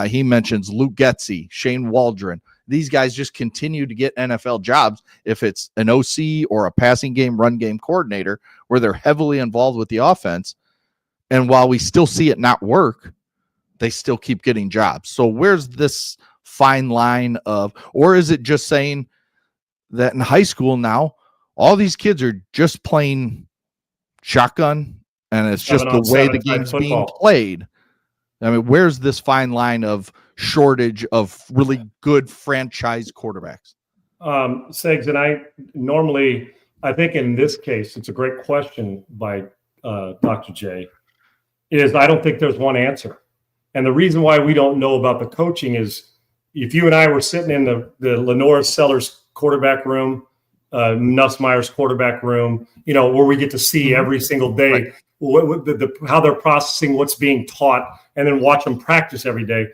he mentions Luke Getsy, Shane Waldron. These guys just continue to get NFL jobs if it's an OC or a passing game, run game coordinator where they're heavily involved with the offense. And while we still see it not work, they still keep getting jobs. So where's this fine line of, or is it just saying that in high school now, all these kids are just playing shotgun and it's just the way the game's being played? I mean, where's this fine line of shortage of really good franchise quarterbacks? Segs, and I think in this case, it's a great question by Dr. J, is I don't think there's one answer. And the reason why we don't know about the coaching is if you and I were sitting in the Lenore Sellers quarterback room, Nussmeier's quarterback room, where we get to see every single day how they're processing what's being taught, and then watch them practice every day.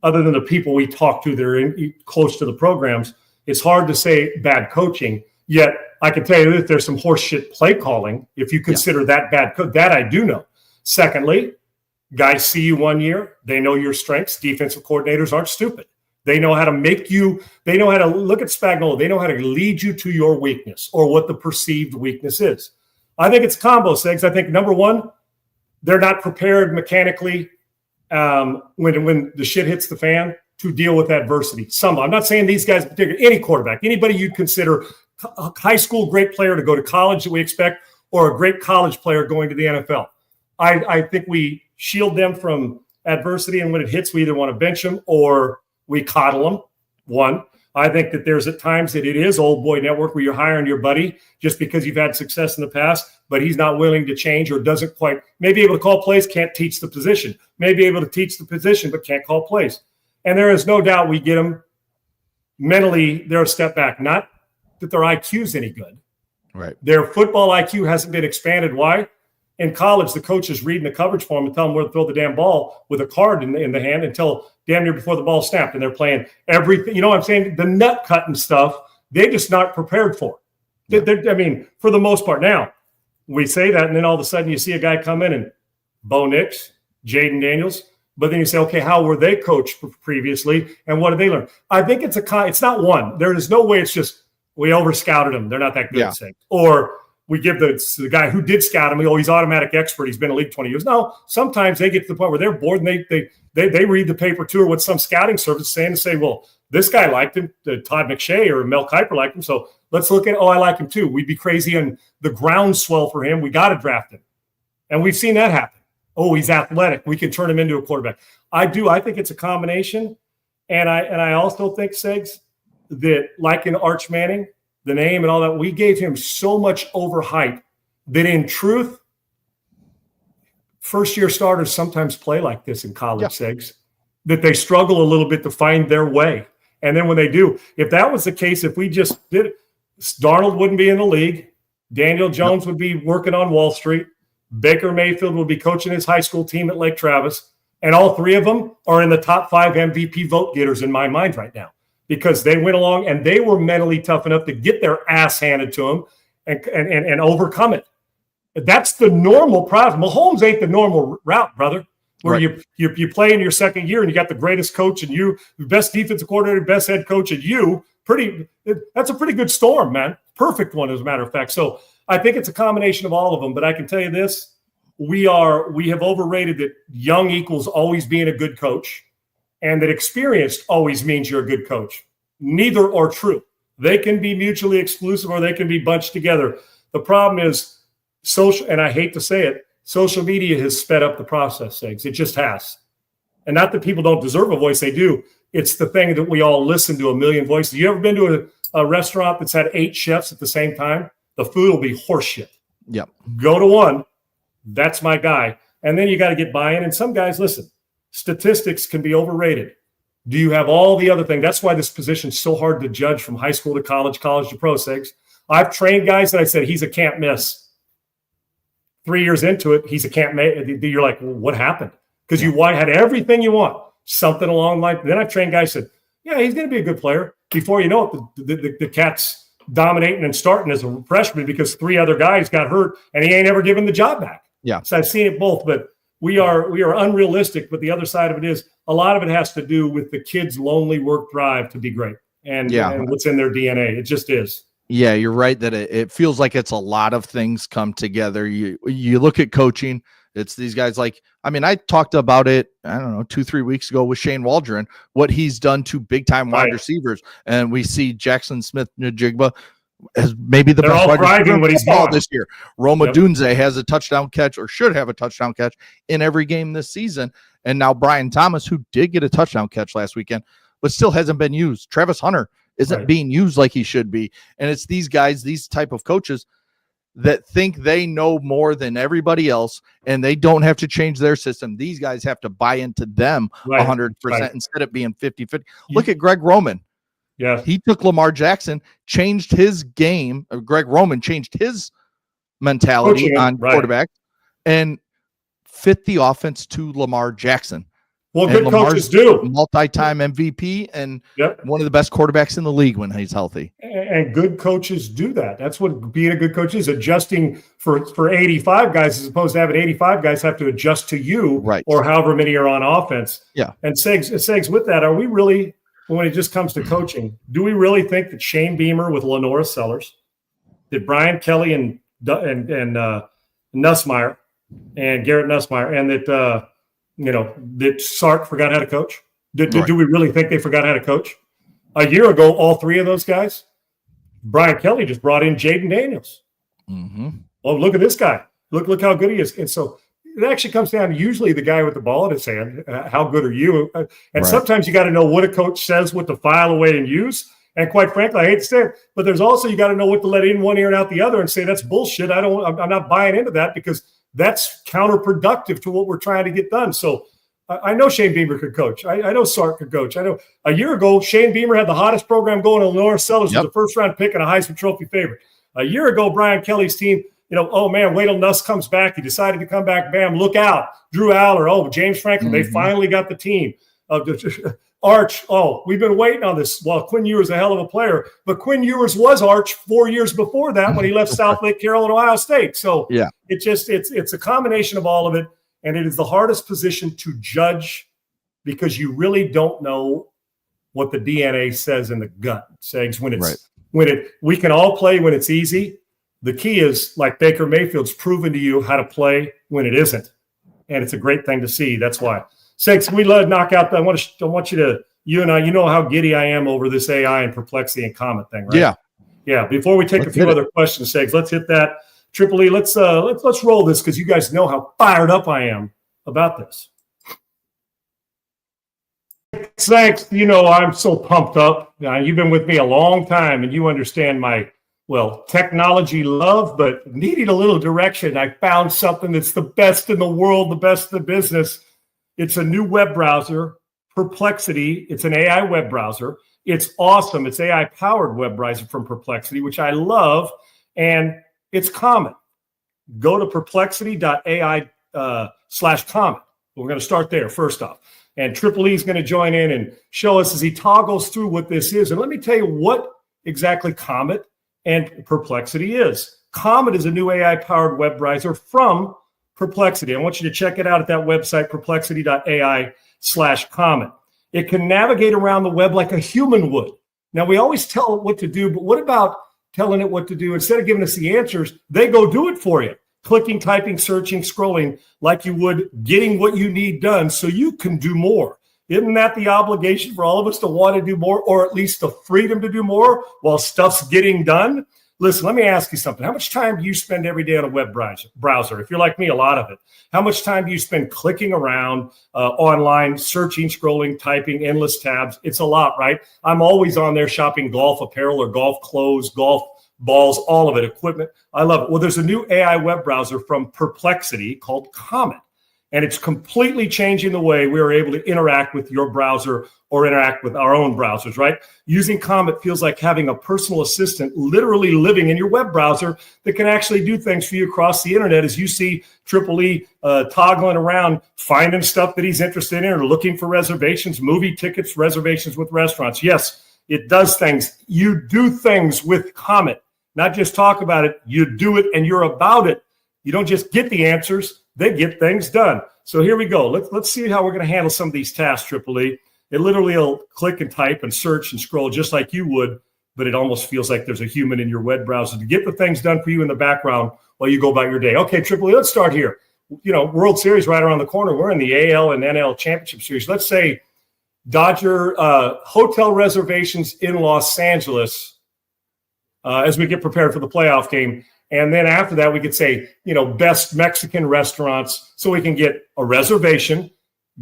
Other than the people we talk to that are close to the programs, it's hard to say bad coaching. Yet I can tell you that there's some horseshit play calling if you consider that bad. That I do know. Secondly, guys see you 1 year. They know your strengths. Defensive coordinators aren't stupid. They know how to they know how to look at Spagnuolo. They know how to lead you to your weakness or what the perceived weakness is. I think it's a combo, Segs. I think, number one, they're not prepared mechanically when the shit hits the fan to deal with adversity. I'm not saying these guys, particularly any quarterback, anybody you'd consider a high school great player to go to college that we expect, or a great college player going to the NFL. I think we shield them from adversity, and when it hits, we either want to bench them or we coddle them. One, I think that there's at times that it is old boy network where you're hiring your buddy just because you've had success in the past, but he's not willing to change or doesn't quite, may be able to call plays, can't teach the position, may be able to teach the position, but can't call plays. And there is no doubt we get them mentally, they're a step back. Not that their IQ is any good. Right. Their football IQ hasn't been expanded. Why? In college, the coach is reading the coverage for them and telling them where to throw the damn ball with a card in the hand until damn near before the ball snapped. And they're playing everything. You know what I'm saying? The nut cutting stuff, they're just not prepared for. Yeah. I mean, for the most part. Now, we say that, and then all of a sudden you see a guy come in and Bo Nix, Jaden Daniels. But then you say, okay, how were they coached previously, and what did they learn? I think it's not one. There is no way it's just we over-scouted them. They're not that good, say. Or we give the guy who did scout him, he's automatic expert. He's been in the league 20 years. No, sometimes they get to the point where they're bored and they read the paper too, or what some scouting service is saying, and say, well, this guy liked him, Todd McShay or Mel Kiper liked him, so let's look at, I like him too. We'd be crazy on the groundswell for him. We got to draft him. And we've seen that happen. Oh, he's athletic. We can turn him into a quarterback. I think it's a combination. And I also think, Segs, that like in Arch Manning, the name and all that, we gave him so much overhype that in truth, first-year starters sometimes play like this in college, Segs, that they struggle a little bit to find their way. And then when they do, if that was the case, if we just did it, Darnold wouldn't be in the league. Daniel Jones would be working on Wall Street. Baker Mayfield will be coaching his high school team at Lake Travis. And all three of them are in the top 5 MVP vote getters in my mind right now, because they went along and they were mentally tough enough to get their ass handed to them and overcome it. That's the normal process. Mahomes ain't the normal route, brother, where you play in your second year and you got the greatest coach and you, the best defensive coordinator, best head coach, and you. That's a pretty good storm, man. Perfect one, as a matter of fact. So I think it's a combination of all of them. But I can tell you this, we have overrated that young equals always being a good coach, and that experienced always means you're a good coach. Neither are true. They can be mutually exclusive or they can be bunched together. The problem is social, and I hate to say it, social media has sped up the process, Segs. It just has. And not that people don't deserve a voice, they do. It's the thing that we all listen to a million voices. You ever been to a restaurant that's had 8 chefs at the same time? The food will be horseshit. Yep. Go to one. That's my guy. And then you got to get buy-in. And some guys, listen, statistics can be overrated. Do you have all the other things? That's why this position is so hard to judge from high school to college, college to pro, Segs. I've trained guys that I said, he's a can't miss. 3 years into it, he's a can't miss. You're like, well, what happened? Because you had everything you want. Something along like then I've trained guys said, yeah, he's going to be a good player. Before you know it, the cat's dominating and starting as a freshman because 3 other guys got hurt and he ain't ever given the job back. Yeah. So I've seen it both, but we are unrealistic. But the other side of it is a lot of it has to do with the kids' lonely work drive to be great and what's in their DNA. It just is. Yeah, you're right that it feels like it's a lot of things come together. You look at coaching. It's these guys like, I mean, I talked about it, I don't know, 2-3 weeks ago with Shane Waldron, what he's done to big time wide receivers. And we see Jackson Smith-Njigba as maybe the best wide receiver what he's this year. Roma Dunze has a touchdown catch or should have a touchdown catch in every game this season. And now Brian Thomas, who did get a touchdown catch last weekend, but still hasn't been used. Travis Hunter isn't being used like he should be. And it's these guys, these type of coaches that think they know more than everybody else and they don't have to change their system. These guys have to buy into them 100% instead of being 50-50. Look at Greg Roman. Yeah. He took Lamar Jackson, changed his game. Greg Roman changed his mentality on quarterback and fit the offense to Lamar Jackson. Well, and good Lamar's coaches do. Multi-time MVP and one of the best quarterbacks in the league when he's healthy. And good coaches do that. That's what being a good coach is, adjusting for 85 guys as opposed to having 85 guys have to adjust to you or however many are on offense. Yeah. And Segs, with that, are we really, when it just comes to coaching, do we really think that Shane Beamer with Lenora Sellers, that Brian Kelly and Nussmeier and Garrett Nussmeier, and that Sark forgot how to coach? Do we really think they forgot how to coach? A year ago, all three of those guys, Brian Kelly just brought in Jaden Daniels. Mm-hmm. Oh, look at this guy. Look how good he is. And so it actually comes down to usually the guy with the ball in his hand. How good are you? And sometimes you got to know what a coach says, what to file away and use. And quite frankly, I hate to say it, but there's also, you got to know what to let in one ear and out the other and say, that's bullshit. I'm not buying into that because that's counterproductive to what we're trying to get done. So I know Shane Beamer could coach. I know Sark could coach. I know a year ago, Shane Beamer had the hottest program going. Lenora Sellers was the first-round pick and a Heisman Trophy favorite. A year ago, Brian Kelly's team, oh, man, wait till Nuss comes back. He decided to come back. Bam, look out. Drew Aller, James Franklin. They finally got the team. Arch, we've been waiting on this. Well, Quinn Ewers is a hell of a player, but Quinn Ewers was Arch 4 years before that when he left South Lake Carroll and Ohio State. So it's a combination of all of it. And it is the hardest position to judge because you really don't know what the DNA says in the gut. Says we can all play when it's easy. The key is, like Baker Mayfield's proven to you how to play when it isn't, and it's a great thing to see. That's why. Segs, we love knockout. I want you to, you and I, you know how giddy I am over this AI and Perplexity and Comet thing, right? Yeah. Before we take a few other questions, Segs, let's hit that. Triple E, let's roll this because you guys know how fired up I am about this. Thanks. I'm so pumped up. You've been with me a long time, and you understand my technology love, but needing a little direction. I found something that's the best in the world, the best in the business. It's a new web browser, Perplexity. It's an AI web browser. It's awesome. It's AI-powered web browser from Perplexity, which I love, and it's Comet. Go to perplexity.ai/Comet. We're going to start there first off. And Triple E is going to join in and show us as he toggles through what this is. And let me tell you what exactly Comet and Perplexity is. Comet is a new AI-powered web browser from Perplexity. I want you to check it out at that website, perplexity.ai/Comet. It can navigate around the web like a human would. Now, we always tell it what to do, but what about telling it what to do? Instead of giving us the answers, they go do it for you. Clicking, typing, searching, scrolling like you would, getting what you need done so you can do more. Isn't that the obligation for all of us to want to do more, or at least the freedom to do more while stuff's getting done? Listen, let me ask you something. How much time do you spend every day on a web browser? If you're like me, a lot of it. How much time do you spend clicking around online, searching, scrolling, typing, endless tabs? It's a lot, right? I'm always on there shopping golf apparel or golf clothes, golf balls, all of it, equipment. I love it. Well, there's a new AI web browser from Perplexity called Comet, and it's completely changing the way we are able to interact with your browser or interact with our own browsers, right? Using Comet feels like having a personal assistant literally living in your web browser that can actually do things for you across the internet as you see Triple E toggling around, finding stuff that he's interested in or looking for reservations, movie tickets, reservations with restaurants. Yes, it does things. You do things with Comet. Not just talk about it, you do it and you're about it. You don't just get the answers, they get things done. So here we go. Let's see how we're going to handle some of these tasks, Triple E. It literally will click and type and search and scroll just like you would, but it almost feels like there's a human in your web browser to get the things done for you in the background while you go about your day. Okay, Triple E, let's start here. World Series right around the corner. We're in the AL and NL Championship Series. Let's say Dodger hotel reservations in Los Angeles as we get prepared for the playoff game. And then after that, we could say, best Mexican restaurants so we can get a reservation,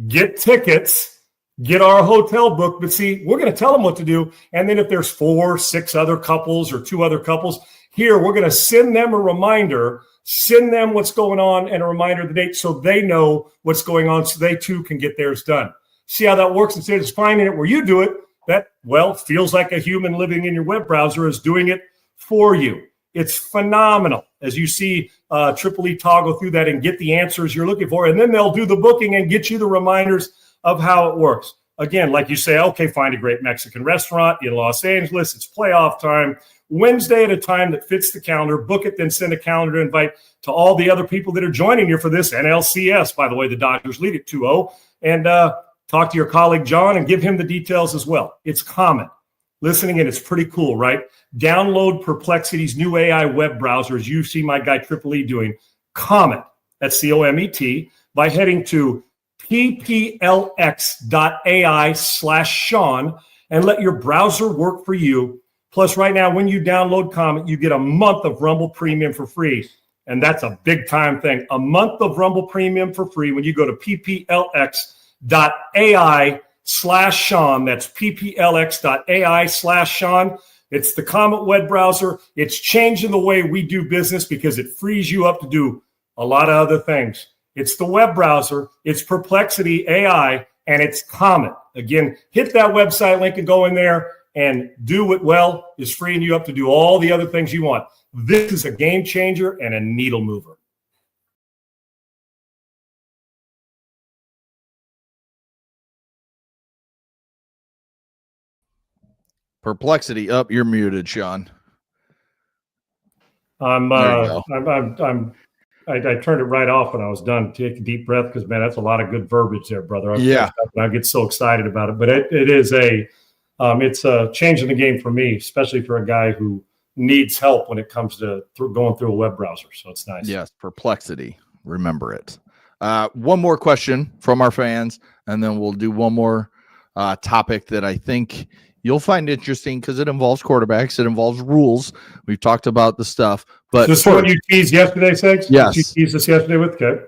get tickets, get our hotel booked. But see, we're going to tell them what to do. And then if there's 4, 6 other couples or 2 other couples, here, we're going to send them a reminder, send them what's going on and a reminder of the date so they know what's going on so they too can get theirs done. See how that works? Instead of just finding it where you do it, that, well, feels like a human living in your web browser is doing it for you. It's phenomenal as you see Triple E toggle through that and get the answers you're looking for. And then they'll do the booking and get you the reminders of how it works. Again, like you say, okay, find a great Mexican restaurant in Los Angeles. It's playoff time. Wednesday at a time that fits the calendar. Book it, then send a calendar invite to all the other people that are joining you for this NLCS. By the way, the Dodgers lead it 2-0. And talk to your colleague, John, and give him the details as well. It's common. Listening in, it's pretty cool, right? Download Perplexity's new AI web browser, as you see my guy Triple E doing. Comet, that's COMET, by heading to pplx.ai/Sean and let your browser work for you. Plus, right now, when you download Comet, you get a month of Rumble Premium for free. And that's a big time thing. A month of Rumble Premium for free when you go to pplx.ai/Sean. That's pplx.ai/Sean. It's the Comet web browser. It's changing the way we do business because it frees you up to do a lot of other things. It's the web browser. It's Perplexity AI, and it's Comet. Again, hit that website link and go in there and do what well is freeing you up to do all the other things you want. This is a game changer and a needle mover. Perplexity up. You're muted, Sean. I turned it right off when I was done. Take a deep breath because, man, that's a lot of good verbiage there, brother. I get so excited about it. But it's changing the game for me, especially for a guy who needs help when it comes to going through a web browser. So it's nice. Yes, Perplexity. Remember it. One more question from our fans, and then we'll do one more topic that I think you'll find interesting because it involves quarterbacks. It involves rules. We've talked about the stuff. But this one you teased yesterday, Segs? Yes. You teased us yesterday with? Okay.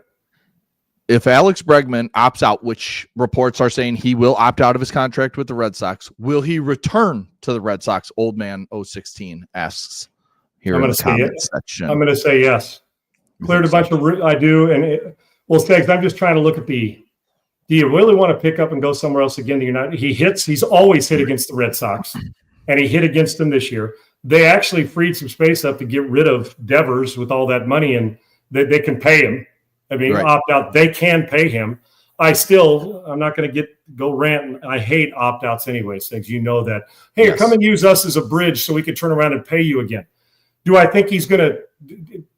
If Alex Bregman opts out, which reports are saying he will opt out of his contract with the Red Sox, will he return to the Red Sox? Old man 016 asks here in the comment section. I'm going to say yes. Cleared a bunch of I do. And Segs, I'm just trying to look at do you really want to pick up and go somewhere else again? He's always hit against the Red Sox, and he hit against them this year. They actually freed some space up to get rid of Devers with all that money, and they can pay him. I mean, right. Opt out, they can pay him. I'm not going to go rant. I hate opt-outs anyway, Segs. You know that. Hey, yes. Come and use us as a bridge so we can turn around and pay you again. Do I think he's going to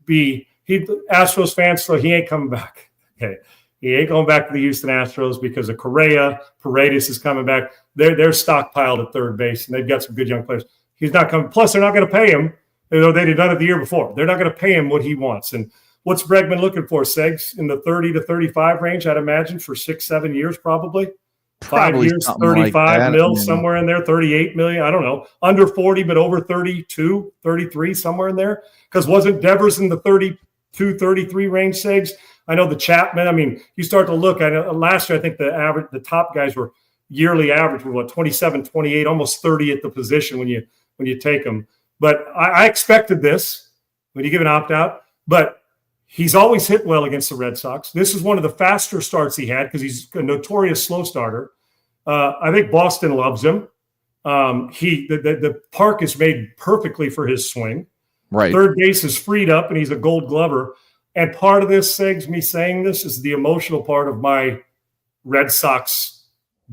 be Astros fan, so he ain't coming back? Okay. He ain't going back to the Houston Astros because of Correa. Paredes is coming back. They're stockpiled at third base, and they've got some good young players. He's not coming. Plus, they're not going to pay him. They did done it the year before. They're not going to pay him what he wants. And what's Bregman looking for, Segs? In the 30 to 35 range, I'd imagine, for 6-7 years probably. 5 years, 35 like mil, somewhere in there, 38 million. I don't know. Under 40, but over 32, 33, somewhere in there. Because wasn't Devers in the 32, 33 range, Segs? I know the Chapman. I mean, you start to look at it. Last year, I think the top guys were yearly average were 27, 28, almost 30 at the position when you take them. But I expected this when you give an opt out. But he's always hit well against the Red Sox. This is one of the faster starts he had because he's a notorious slow starter. I think Boston loves him. The park is made perfectly for his swing. Right. Third base is freed up, and he's a Gold Glover. And part of this, Segs, me saying this, is the emotional part of my Red Sox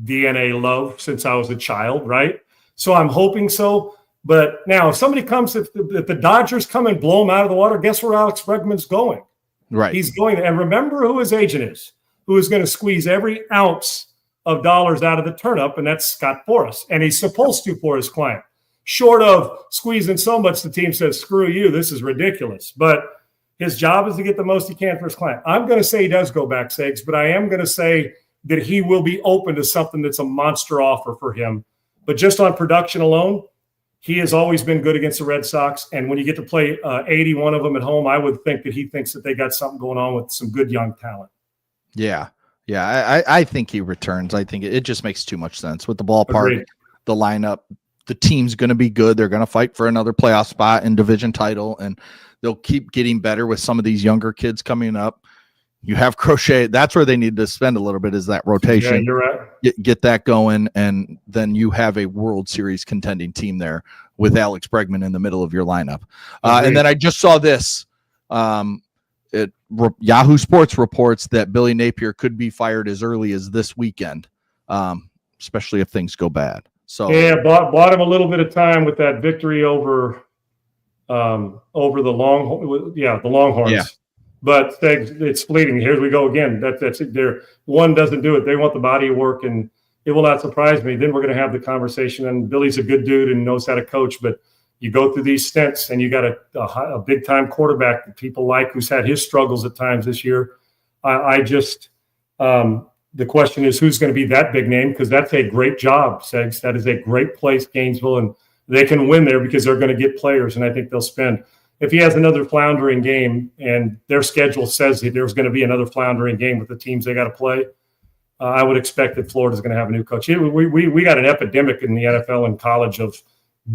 DNA love since I was a child, right? So I'm hoping so. But now if somebody comes, if the Dodgers come and blow him out of the water, guess where Alex Bregman's going? Right. He's going. And remember who his agent is, who is going to squeeze every ounce of dollars out of the turnip, and that's Scott Boras. And he's supposed to for his client. Short of squeezing so much, the team says, screw you, this is ridiculous. But his job is to get the most he can for his client. I'm going to say he does go back, Segs, but I am going to say that he will be open to something that's a monster offer for him. But just on production alone, he has always been good against the Red Sox. And when you get to play 81 of them at home, I would think that he thinks that they got something going on with some good young talent. Yeah. Yeah. I think he returns. I think it just makes too much sense with the ballpark, Agreed. The lineup. The team's going to be good. They're going to fight for another playoff spot and division title, and they'll keep getting better with some of these younger kids coming up. You have Crochet. That's where they need to spend a little bit, is that rotation. Yeah, you're right. Get that going, and then you have a World Series contending team there with Alex Bregman in the middle of your lineup. And then I just saw this. Yahoo Sports reports that Billy Napier could be fired as early as this weekend, especially if things go bad. So yeah, bought him a little bit of time with that victory over the Longhorns. Yeah. But it's fleeting. Here we go again. That's it. There, one doesn't do it. They want the body of work, and it will not surprise me. Then we're going to have the conversation. And Billy's a good dude and knows how to coach. But you go through these stints, and you got a big time quarterback that people like, who's had his struggles at times this year. The question is, who's going to be that big name? Because that's a great job, Segs. That is a great place, Gainesville, and they can win there because they're going to get players, and I think they'll spend. If he has another floundering game, and their schedule says that there's going to be another floundering game with the teams they got to play, I would expect that Florida's going to have a new coach. We got an epidemic in the NFL and college of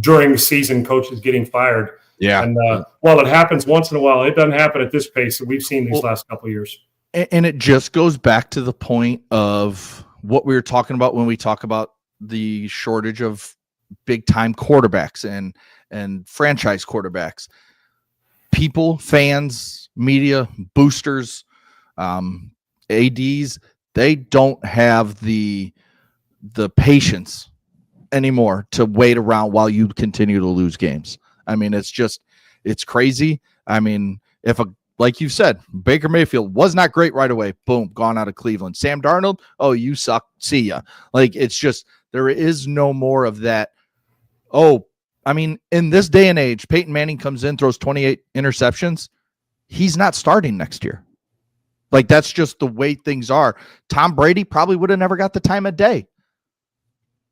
during the season coaches getting fired. Yeah. And while it happens once in a while, it doesn't happen at this pace that we've seen these last couple of years. And it just goes back to the point of what we were talking about when we talk about the shortage of big time quarterbacks and franchise quarterbacks. People, fans, media, boosters, ADs, they don't have the patience anymore to wait around while you continue to lose games. I mean, it's crazy. I mean, like you said, Baker Mayfield was not great right away. Boom, gone out of Cleveland. Sam Darnold, oh, you suck. See ya. Like, it's just, there is no more of that. Oh, I mean, in this day and age, Peyton Manning comes in, throws 28 interceptions. He's not starting next year. Like, that's just the way things are. Tom Brady probably would have never got the time of day.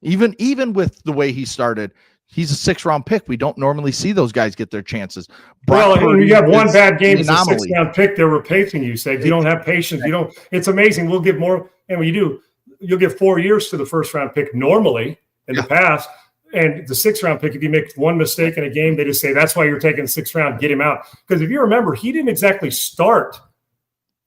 Even with the way he started, he's a 6th-round pick. We don't normally see those guys get their chances. Well, you have one bad game as a 6th-round pick. They're replacing you. Say you don't have patience. You don't. It's amazing. We'll give more, and when you do, you'll give 4 years to the 1st-round pick normally in the past. And the 6th-round pick, if you make one mistake in a game, they just say, that's why you're taking the 6th round, get him out. Because if you remember, he didn't exactly start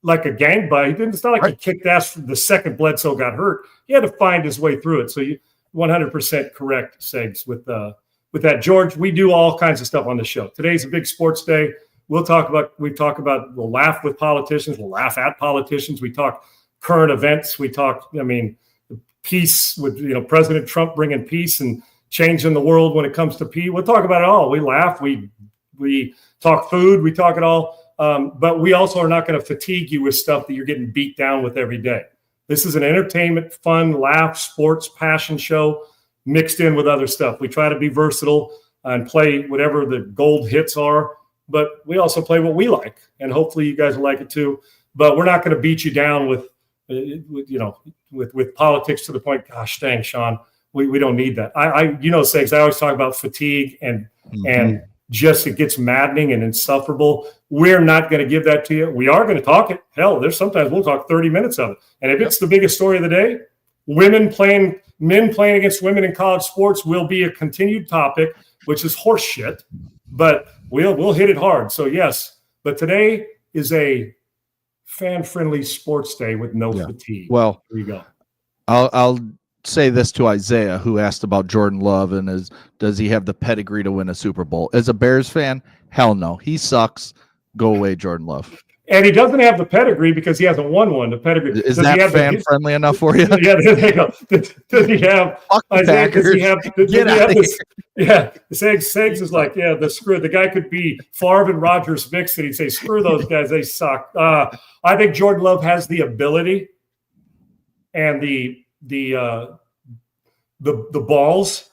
like a gangbang. It's not like he kicked ass the second Bledsoe got hurt. He had to find his way through it. So you 100% correct, Segs, with that. George, we do all kinds of stuff on the show. Today's a big sports day. We'll laugh with politicians. We'll laugh at politicians. We talk current events. We talk, peace with, President Trump bringing peace and changing the world when it comes to peace. We'll talk about it all. We laugh. We talk food. We talk it all. But we also are not going to fatigue you with stuff that you're getting beat down with every day. This is an entertainment, fun, laugh, sports, passion show mixed in with other stuff. We try to be versatile and play whatever the gold hits are, but we also play what we like, and hopefully you guys will like it too. But we're not going to beat you down with politics to the point, gosh dang, Sean, we don't need that. Segs, I always talk about fatigue and just it gets maddening and insufferable. We're not going to give that to you. We are going to talk it. Hell, there's sometimes we'll talk 30 minutes of it. And if it's the biggest story of the day, men playing against women in college sports will be a continued topic, which is horse shit, but we'll hit it hard. So yes, but today is a fan-friendly sports day with no fatigue. Well, here you go. I'll say this to Isaiah, who asked about Jordan Love and does he have the pedigree to win a Super Bowl? As a Bears fan, hell no. He sucks. Go away, Jordan Love. And he doesn't have the pedgree because he hasn't won one. The pedigree is that fan friendly enough for you? Yeah, there you go. Does he have Isaiah? Does he have this? Yeah, Segs is like, the guy could be Favre and Rodgers mixed, and he'd say, screw those guys, they suck. I think Jordan Love has the ability and the balls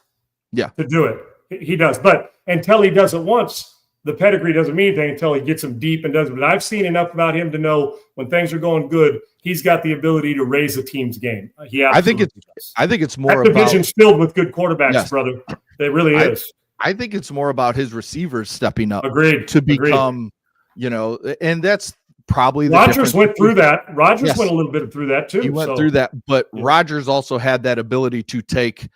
to do it. He does, but until he does it once, the pedigree doesn't mean anything until he gets him deep and does it. But I've seen enough about him to know when things are going good, he's got the ability to raise a team's game. I think it's more that division's filled with good quarterbacks, brother. It really is. I think it's more about his receivers stepping up. Agreed. To become, and that's probably the Rodgers went through that. Rodgers went a little bit through that too. He went through that, but Rodgers also had that ability to take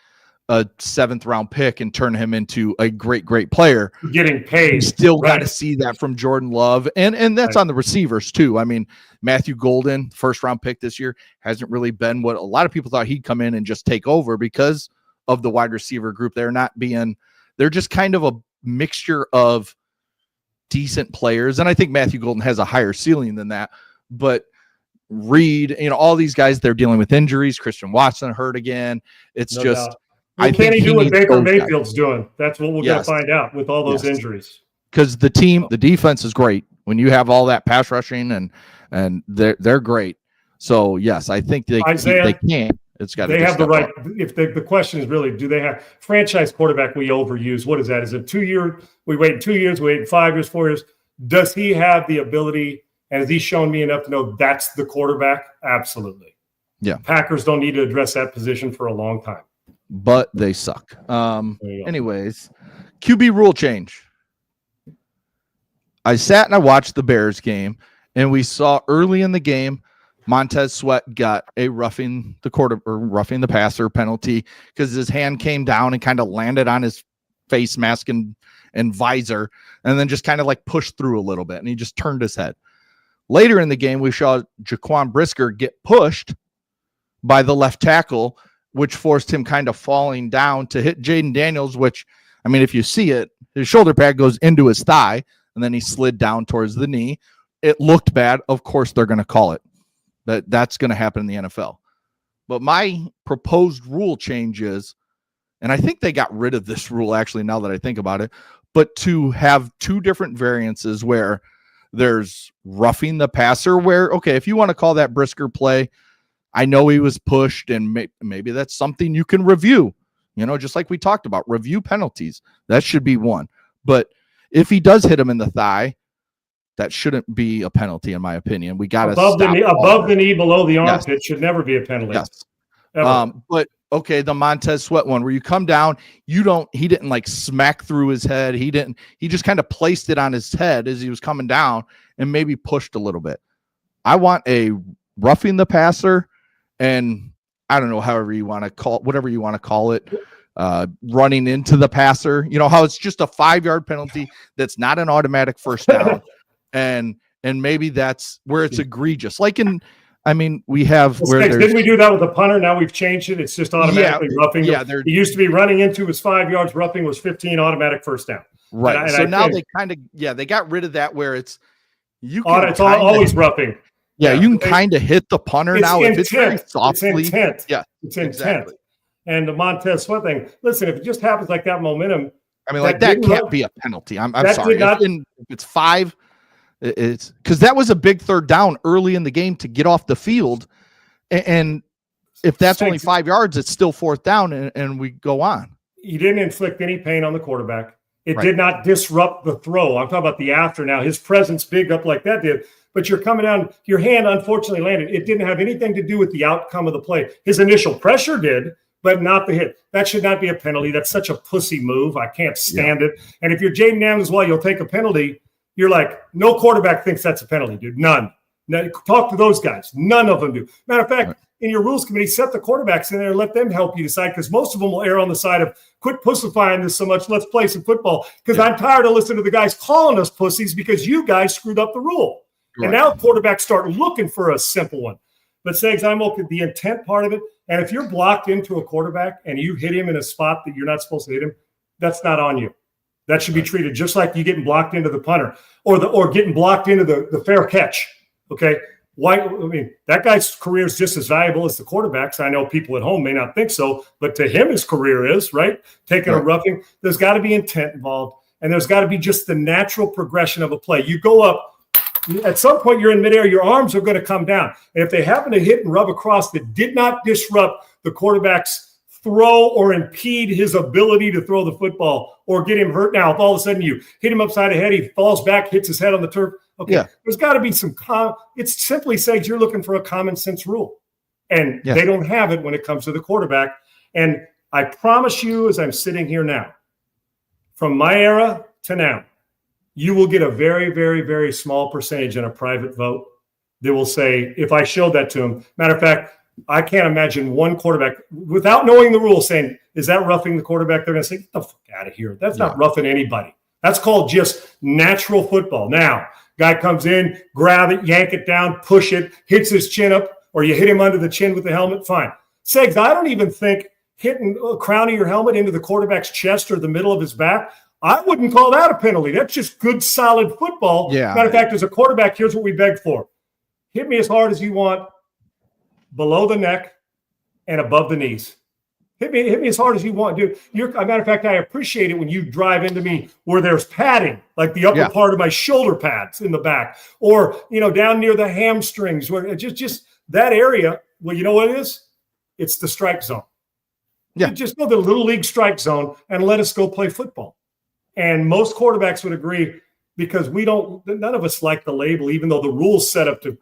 a 7th round pick and turn him into a great player. Getting paid. You still got to see that from Jordan Love. And that's on the receivers too. I mean, Matthew Golden, 1st round pick this year, hasn't really been what a lot of people thought he'd come in and just take over because of the wide receiver group. They're just kind of a mixture of decent players. And I think Matthew Golden has a higher ceiling than that. But Reed, all these guys, they're dealing with injuries. Christian Watson hurt again. It's no just doubt. I think he do what Baker Mayfield's doing. That's what we're going to find out with all those injuries. Because the defense is great when you have all that pass rushing, and they're great. So yes, I think they can. It's got. They have the right. If the question is really, do they have franchise quarterback? We overuse. What is that? Is it 2 year? We wait 2 years. We wait 5 years, 4 years. Does he have the ability? And has he shown me enough to know that's the quarterback? Absolutely. Yeah. Packers don't need to address that position for a long time. But they suck. Anyways, QB rule change. I sat and I watched the Bears game, and we saw early in the game, Montez Sweat got a roughing the passer penalty because his hand came down and kind of landed on his face mask and visor, and then just kind of like pushed through a little bit, and he just turned his head. Later in the game, we saw Jaquan Brisker get pushed by the left tackle, which forced him kind of falling down to hit Jaden Daniels, which, I mean, if you see it, his shoulder pad goes into his thigh, and then he slid down towards the knee. It looked bad. Of course, they're going to call it. That's going to happen in the NFL. But my proposed rule change is, and I think they got rid of this rule, actually, now that I think about it, but to have 2 different variances where there's roughing the passer, where, okay, if you want to call that Brisker play, I know he was pushed, and maybe that's something you can review, just like we talked about, review penalties. That should be one. But if he does hit him in the thigh, that shouldn't be a penalty, in my opinion. We got to above the knee, below the armpit should never be a penalty. Yes. But okay, the Montez Sweat one where you come down, he didn't like smack through his head. He just kind of placed it on his head as he was coming down and maybe pushed a little bit. I want a roughing the passer, and I don't know, whatever you want to call it, running into the passer. How it's just a 5-yard penalty that's not an automatic first down. And maybe that's where it's egregious. Like we have didn't we do that with the punter? Now we've changed it. It's just automatically roughing. Yeah, it used to be running into was 5 yards, roughing was 15, automatic first down. Right. So now they got rid of that where it's always roughing. Yeah, you can kind of hit the punter now if it's very softly. It's intent. Yeah, it's intent. Exactly. And the Montez Sweat thing. Listen, if it just happens like that momentum, I mean, that can't be a penalty. I'm sorry. If it's 5. It's because that was a big 3rd down early in the game to get off the field. And if that's only 5 yards, it's still 4th down and we go on. He didn't inflict any pain on the quarterback. It did not disrupt the throw. I'm talking about the after now. His presence big up like that did. But you're coming down, your hand unfortunately landed. It didn't have anything to do with the outcome of the play. His initial pressure did, but not the hit. That should not be a penalty. That's such a pussy move. I can't stand it. And if you're Jaden Daniels, you'll take a penalty. You're like, no quarterback thinks that's a penalty, dude. None. Now, talk to those guys. None of them do. Matter of fact, in your rules committee, set the quarterbacks in there and let them help you decide, because most of them will err on the side of quit pussifying this so much. Let's play some football, because I'm tired of listening to the guys calling us pussies because you guys screwed up the rule. Right. And now quarterbacks start looking for a simple one. But Segs, I'm okay. The intent part of it, and if you're blocked into a quarterback and you hit him in a spot that you're not supposed to hit him, that's not on you. That should be treated just like you getting blocked into the punter or getting blocked into the fair catch. Okay. Why? I mean, that guy's career is just as valuable as the quarterback's. I know people at home may not think so, but to him, his career is, right? Taking a roughing, there's got to be intent involved, and there's got to be just the natural progression of a play. You go up, at some point you're in midair, your arms are going to come down. And if they happen to hit and rub across that did not disrupt the quarterback's throw or impede his ability to throw the football or get him hurt. Now, if all of a sudden you hit him upside the head, he falls back, hits his head on the turf. Okay, there's got to be some it's simply saying you're looking for a common sense rule. And they don't have it when it comes to the quarterback. And I promise you, as I'm sitting here now, from my era to now, you will get a very, very, very small percentage in a private vote that will say, if I showed that to him, matter of fact, I can't imagine one quarterback without knowing the rules saying, is that roughing the quarterback? They're going to say, get the fuck out of here. That's not roughing anybody. That's called just natural football. Now, guy comes in, grab it, yank it down, push it, hits his chin up, or you hit him under the chin with the helmet, fine. Segs, I don't even think hitting a crown of your helmet into the quarterback's chest or the middle of his back, I wouldn't call that a penalty. That's just good, solid football. Yeah. Matter of fact, as a quarterback, here's what we beg for. Hit me as hard as you want, below the neck and above the knees. Hit me as hard as you want, dude. As a matter of fact, I appreciate it when you drive into me where there's padding, like the upper part of my shoulder pads in the back, or down near the hamstrings, where just that area. Well, you know what it is? It's the strike zone. Yeah, just go to the little league strike zone and let us go play football. And most quarterbacks would agree, because none of us like the label, even though the rules set up to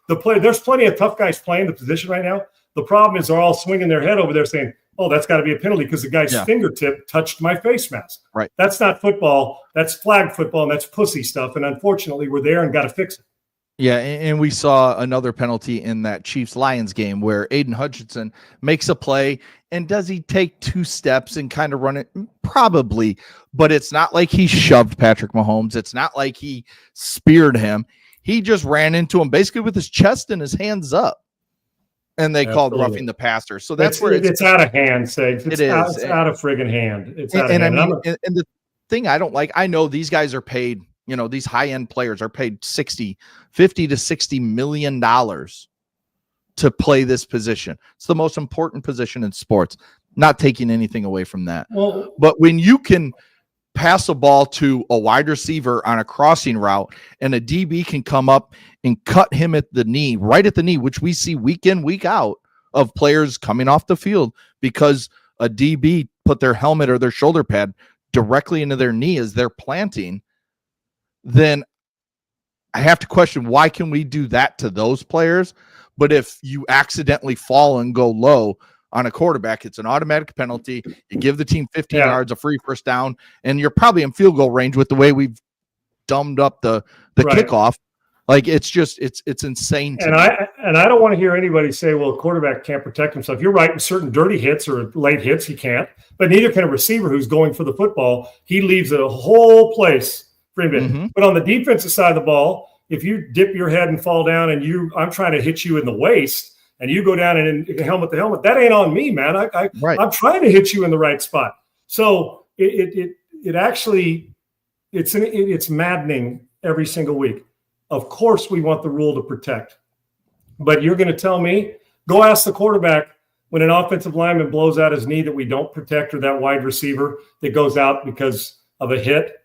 the play. There's plenty of tough guys playing the position right now. The problem is they're all swinging their head over there saying, oh, that's got to be a penalty because the guy's fingertip touched my face mask. Right. That's not football. That's flag football, and that's pussy stuff. And unfortunately, we're there and got to fix it. Yeah, and we saw another penalty in that Chiefs-Lions game where Aiden Hutchinson makes a play, and does he take 2 steps and kind of run it? Probably, but it's not like he shoved Patrick Mahomes. It's not like he speared him. He just ran into him basically with his chest and his hands up. And they called roughing the passer. So that's where it's out of hand, Segs. It's out of friggin' hand. It's out of hand. And the thing I don't like, I know these guys are paid, these high-end players are paid $50 to $60 million to play this position. It's the most important position in sports, not taking anything away from that. Well, but when you can pass a ball to a wide receiver on a crossing route and a DB can come up and cut him at the knee, right at the knee, which we see week in, week out of players coming off the field because a DB put their helmet or their shoulder pad directly into their knee as they're planting, then I have to question, why can we do that to those players? But if you accidentally fall and go low on a quarterback, it's an automatic penalty. You give the team 15 yards, a free first down, and you're probably in field goal range with the way we've dumbed up the kickoff. Like, it's just, it's insane. I don't want to hear anybody say, well, a quarterback can't protect himself. You're right. In certain dirty hits or late hits, he can't, but neither can a receiver who's going for the football. He leaves a whole place for him. Mm-hmm. But on the defensive side of the ball, if you dip your head and fall down and I'm trying to hit you in the waist and you go down and helmet to helmet, that ain't on me, man. I'm trying to hit you in the right spot. So it actually, it's maddening every single week. Of course, we want the rule to protect, but you're going to tell me, go ask the quarterback when an offensive lineman blows out his knee that we don't protect, or that wide receiver that goes out because of a hit,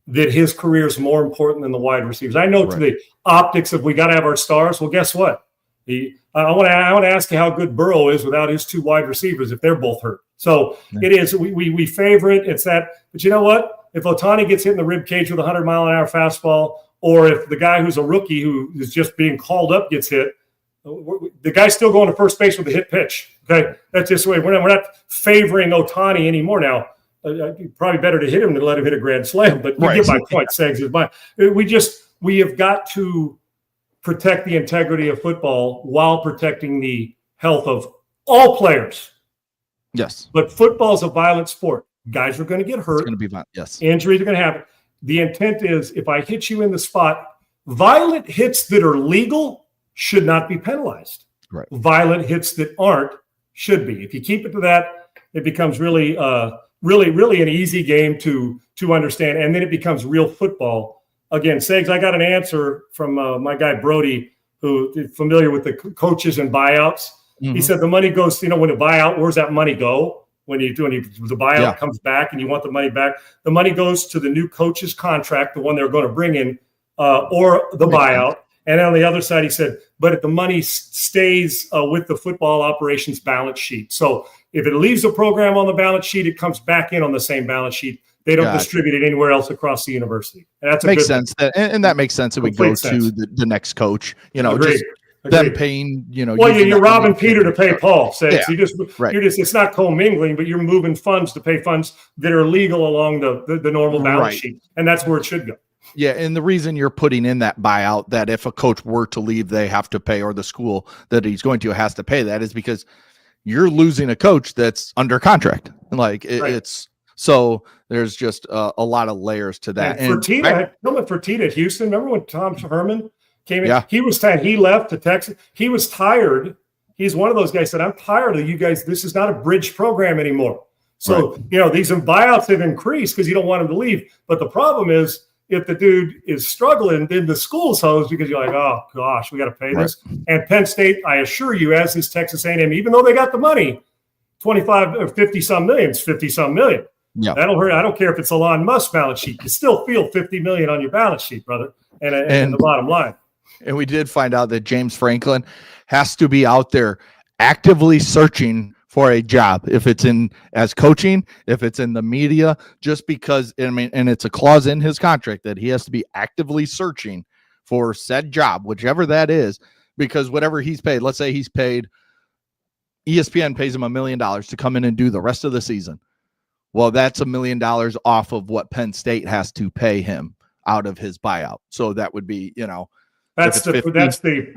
that his career is more important than the wide receivers. I know to the optics of we got to have our stars. Well, guess what? I want to ask you how good Burrow is without his 2 wide receivers if they're both hurt. So it is, we favor it. It's that, but you know what? If Ohtani gets hit in the rib cage with a 100-mile-an-hour fastball, or if the guy who's a rookie who is just being called up gets hit, the guy's still going to first base with a hit pitch. Okay, that's just the way. We're not favoring Ohtani anymore now. Probably better to hit him than let him hit a grand slam. But you get my point, Segs. We have got to protect the integrity of football while protecting the health of all players. Yes. But football is a violent sport. Guys are going to get hurt. It's going to be violent. Yes. Injuries are going to happen. The intent is, if I hit you in the spot, violent hits that are legal should not be penalized. Right. Violent hits that aren't should be. If you keep it to that, it becomes really an easy game to understand, and then it becomes real football. Again, Segs, I got an answer from my guy Brody, who is familiar with the coaches and buyouts. Mm-hmm. He said the money goes, when a buyout, where's that money go? When the buyout comes back and you want the money back, the money goes to the new coach's contract, the one they're going to bring in, or the buyout. And on the other side, he said, but the money stays with the football operations balance sheet. So if it leaves the program on the balance sheet, it comes back in on the same balance sheet. They don't distribute it anywhere else across the university. And that's makes sense. And that makes sense. It would go to the next coach, just them paying, Well, you're robbing Peter to pay Paul. It's not commingling, but you're moving funds to pay funds that are legal along the normal balance sheet. And that's where it should go. Yeah, and the reason you're putting in that buyout, that if a coach were to leave, they have to pay, or the school that he's going to has to pay, that is because you're losing a coach that's under contract. Like Right. it's so there's just a lot of layers to that. And Fertitta at Houston. Remember when Tom Herman came in? Yeah. He was tired. He left to Texas. He was tired. He's one of those guys that said, I'm tired of you guys. This is not a bridge program anymore. So, these buyouts have increased because you don't want him to leave. But the problem is, if the dude is struggling, then the school's hosed because you're like, oh gosh, we got to pay this. And Penn State, I assure you, as is Texas A&M, even though they got the money, 25 or 50 some million, it's 50 some million. Yeah, that'll hurt. I don't care if it's Elon Musk's balance sheet. You still feel 50 million on your balance sheet, brother. And the bottom line. And we did find out that James Franklin has to be out there actively searching for a job, if it's in as coaching, if it's in the media, just because, and it's a clause in his contract that he has to be actively searching for said job, whichever that is, because whatever he's paid, let's say he's paid, ESPN pays him $1 million to come in and do the rest of the season. Well, that's $1 million off of what Penn State has to pay him out of his buyout. So that would be, that's to prevent the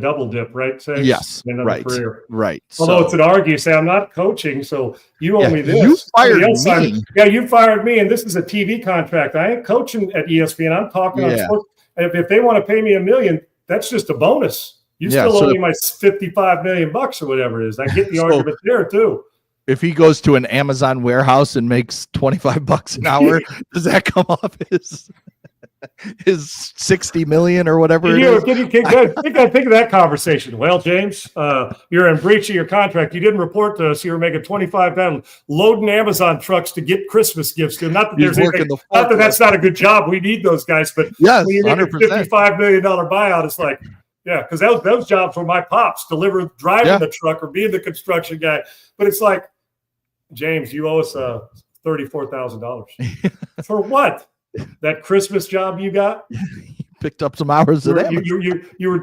double dip, right? Yes, right, career. Right. Although it's an argue, say I'm not coaching, so you owe me this. You fired me. Yeah, you fired me, and this is a TV contract. I ain't coaching at ESPN. I'm talking on sports. If they want to pay me $1 million, that's just a bonus. You still owe me my $55 million or whatever it is. I get the argument there too. If he goes to an Amazon warehouse and makes $25 an hour, does that come off his 60 million or whatever it is? Think of that conversation. Well, James, you're in breach of your contract. You didn't report to us. You were making $25 loading Amazon trucks to get Christmas gifts to. Not that there's anything, not that that's not a good job. We need those guys, but yes, when you make a $55 million buyout, it's like, yeah, because those jobs were my pops, driving the truck or being the construction guy. But it's like, James, you owe us $34,000 for what? That Christmas job you got? Picked up some hours of that. You were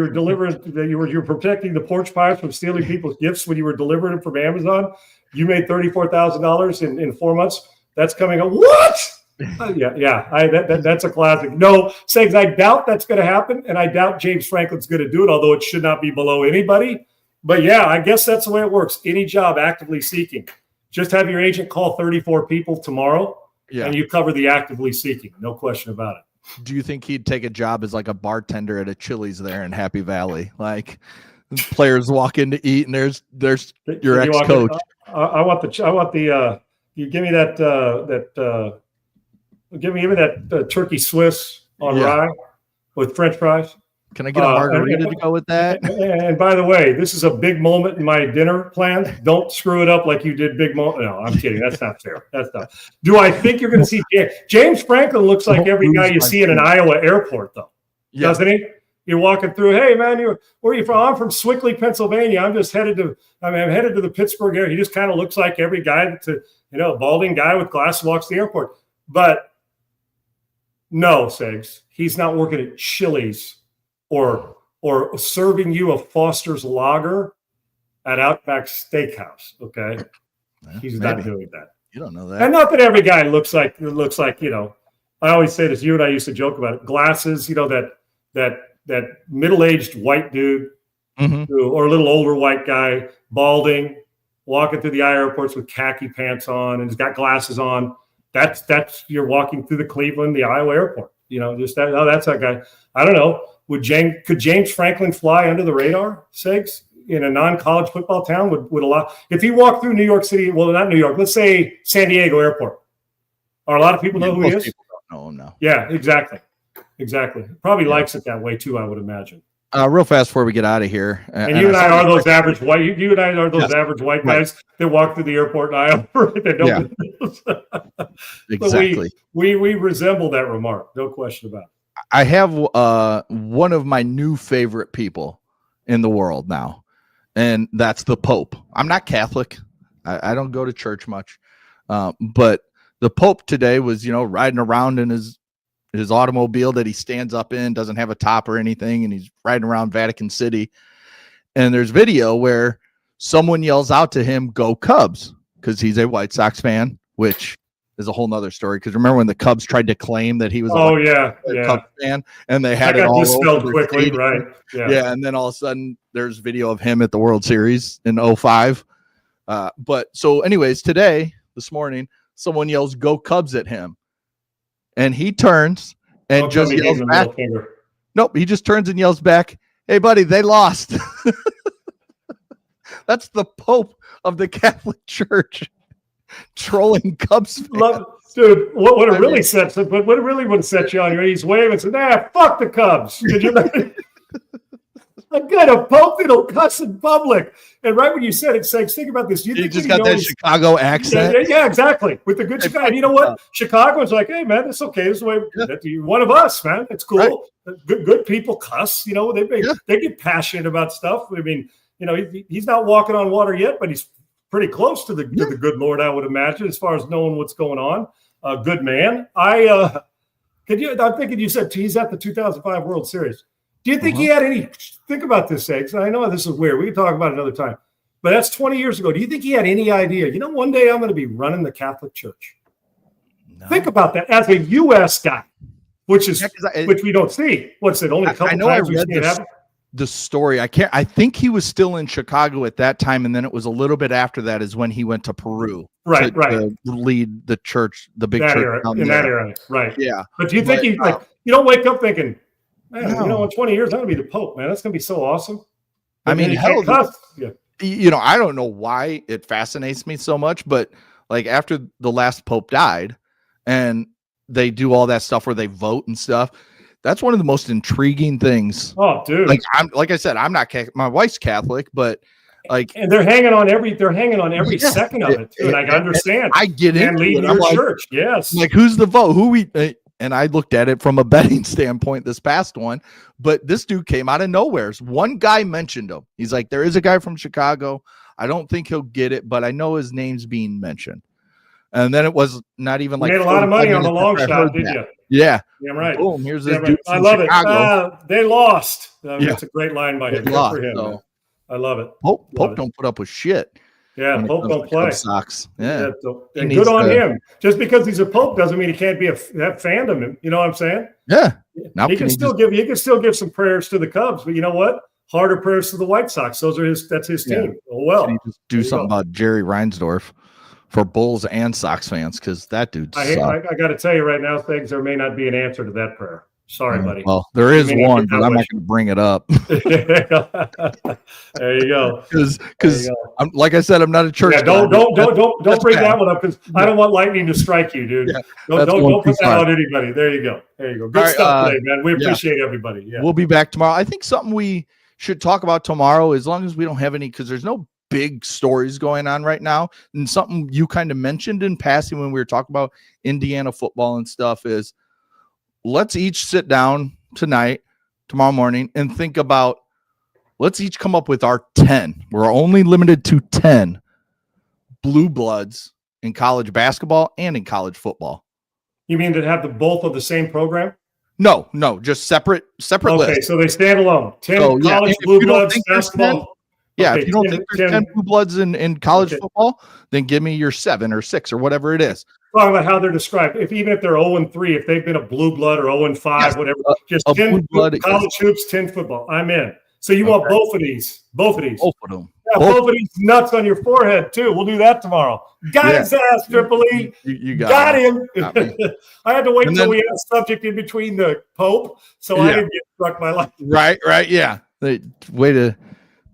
delivering. You were protecting the porch pies from stealing people's gifts when you were delivering them from Amazon. You made $34,000 in 4 months. That's coming up. What? That's a classic. No, Segs, I doubt that's going to happen, and I doubt James Franklin's going to do it. Although it should not be below anybody. But yeah, I guess that's the way it works. Any job actively seeking, just have your agent call 34 people tomorrow. Yeah. And you cover the actively seeking, no question about it. Do you think he'd take a job as like a bartender at a Chili's there in Happy Valley? Like players walk in to eat, and there's your ex-coach. I want the. You give me that. Give me that turkey Swiss on rye with French fries. Can I get a margarita to go with that? And by the way, this is a big moment in my dinner plans. Don't screw it up like you did big moment. No, I'm kidding. That's not fair. That's not. Do I think you're going to see James Franklin looks like every guy you see in an Iowa airport, though, doesn't he? You're walking through. Hey, man, where are you from? I'm from Swickley, Pennsylvania. I'm headed to the Pittsburgh area. He just kind of looks like every guy that's a balding guy with glasses walks the airport. But no, Segs, he's not working at Chili's. Or serving you a Foster's Lager at Outback Steakhouse. Okay, he's not doing that. You don't know that, and not that every guy looks like. I always say this. You and I used to joke about it. Glasses. That middle-aged white dude, or a little older white guy, balding, walking through the airports with khaki pants on, and he's got glasses on. That's you're walking through the Iowa airport. Just that. Oh, that's that guy. I don't know. Could James Franklin fly under the radar, Segs, in a non-college football town? Would allow if he walked through New York City? Well, not New York. Let's say San Diego Airport. Are a lot of people know who he is? People don't know him now. Yeah, exactly. Probably likes it that way too. I would imagine. Real fast before we get out of here, and you and I are those average white. You and I are those average white guys that walk through the airport in Iowa. Exactly. We resemble that remark. No question about it. I have one of my new favorite people in the world now, and that's the Pope. I'm not Catholic. I don't go to church much, but the Pope today was, riding around in his automobile that he stands up in, doesn't have a top or anything, and he's riding around Vatican City. And there's video where someone yells out to him, "Go Cubs," because he's a White Sox fan, which is a whole nother story. Because remember when the Cubs tried to claim that he was a Cubs fan, and they had that it got all dispelled over quickly, stadium. right? Yeah, and then all of a sudden there's video of him at the World Series in 05. But so anyways, this morning, someone yells "Go Cubs" at him, and he turns and just yells back. Nope, he just turns and yells back, "Hey buddy, they lost." That's the Pope of the Catholic Church trolling Cubs fans. Dude, what it really sets, but what it really would set you on your knees, waving and saying, fuck the Cubs. Could you imagine? I got a Pope that'll cuss in public. And right when you said it, Segs, think about this. You just got that Chicago accent. Yeah, exactly. With the good Chicago. And you know what? Chicago's like, hey, man, it's okay. This is the way you're one of us, man. It's cool. Right. Good people cuss. You know, they get passionate about stuff. I mean, you know, he's not walking on water yet, but he's pretty close to the good Lord, I would imagine, as far as knowing what's going on. Good man. I'm thinking you said he's at the 2005 World Series. Do you think he had any? Think about this, Eggs. I know this is weird. We can talk about it another time. But that's 20 years ago. Do you think he had any idea? You know, one day I'm going to be running the Catholic Church. No. Think about that as a U.S. guy, which we don't see. What's it? Only a couple times we've seen it happen. The story. I think he was still in Chicago at that time, and then it was a little bit after that is when he went to Peru to lead the church, the big church in that era. Right. Yeah. But do you think you don't wake up thinking, man, you know, in 20 years I'm gonna be the Pope, man. That's gonna be so awesome. I mean, you know, I don't know why it fascinates me so much, but like after the last Pope died and they do all that stuff where they vote and stuff. That's one of the most intriguing things. Oh, dude! Like I said, I'm not Catholic. My wife's Catholic, but and they're hanging on every second of it. Too, and I understand. I get it. Leading your church, yes. Like, who's the vote? And I looked at it from a betting standpoint this past one, but this dude came out of nowhere. One guy mentioned him. He's like, there is a guy from Chicago. I don't think he'll get it, but I know his name's being mentioned. And then it was not even like made a lot of money on the long shot, didn't you? Yeah. Yeah, right. Boom. Here's this dude from I love Chicago. It. They lost. That's a great line by him. Good for him. So. I love it. Pope don't put up with shit. Yeah, Pope don't play. Socks. Yeah. And good on him. Just because he's a Pope doesn't mean he can't be have fandom. You know what I'm saying? Yeah. Now he can still give some prayers to the Cubs, but you know what? Harder prayers to the White Sox. That's his team. Oh well. Can he just do something about Jerry Reinsdorf for Bulls and Sox fans, because that dude I got to tell you right now, things there may not be an answer to that prayer. Sorry, buddy. Well, there is one, but I'm not going to bring it up. There you go. Because like I said, I'm not a church. Yeah, don't bring that one up, because I don't want lightning to strike you, dude. Yeah, don't put that on anybody. There you go. Good stuff today, man. We appreciate everybody. Yeah, we'll be back tomorrow. I think something we should talk about tomorrow, as long as we don't have any, because there's no big stories going on right now, and something you kind of mentioned in passing when we were talking about Indiana football and stuff is, let's each sit down tomorrow morning, and think about, let's each come up with our 10. We're only limited to 10 blue bloods in college basketball and in college football. You mean to have both of the same program? No, just separate okay, lists. So they stand alone. 10 college blue bloods basketball. Yeah, if you don't think there's 10 blue bloods in college football, then give me your 7 or 6 or whatever it is. Talking about how they're described. Even if they're 0-3, if they've been a blue blood or 0-5, whatever, just 10 college hoops, 10 football. I'm in. So you want both of these? Both of them. Yeah, both of these nuts on your forehead too. We'll do that tomorrow. Got his ass, Triple E. You got him. I had to wait until we had a subject in between the Pope, so I didn't get struck by lightning. Right. Yeah.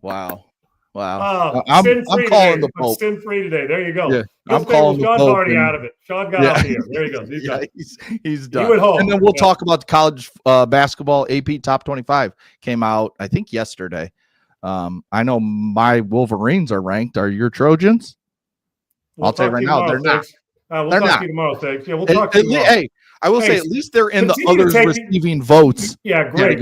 Wow. I'm calling the Pope. Sin free today. There you go. Yeah, I'm calling the Pope. Sean's already out of it. Sean got out of here. There you go. He's done. He went home. And then we'll talk about the college basketball AP Top 25 came out, I think, yesterday. I know my Wolverines are ranked. Are your Trojans? I'll tell you right now, they're not. We'll talk to you tomorrow, Thanks. Yeah, we'll talk to you tomorrow. Hey, I will say at least they're in the others receiving votes. Yeah, great.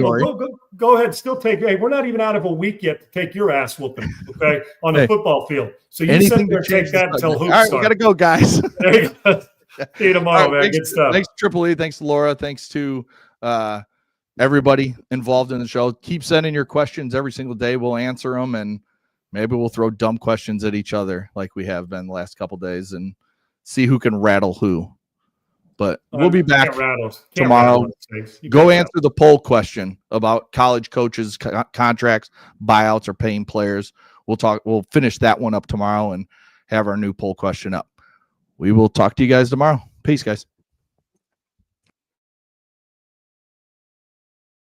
Go ahead. Still take. Hey, we're not even out of a week yet to take your ass whooping, okay, on the football field. So you sit there and take that until hoops start. All right, we got to go, guys. There you go. See you tomorrow, man. Good stuff. Thanks, Triple E. Thanks, Laura. Thanks to everybody involved in the show. Keep sending your questions every single day. We'll answer them, and maybe we'll throw dumb questions at each other like we have been the last couple days and see who can rattle who. But we'll be back tomorrow. Go answer the poll question about college coaches, contracts, buyouts, or paying players. We'll finish that one up tomorrow and have our new poll question up. We will talk to you guys tomorrow. Peace, guys.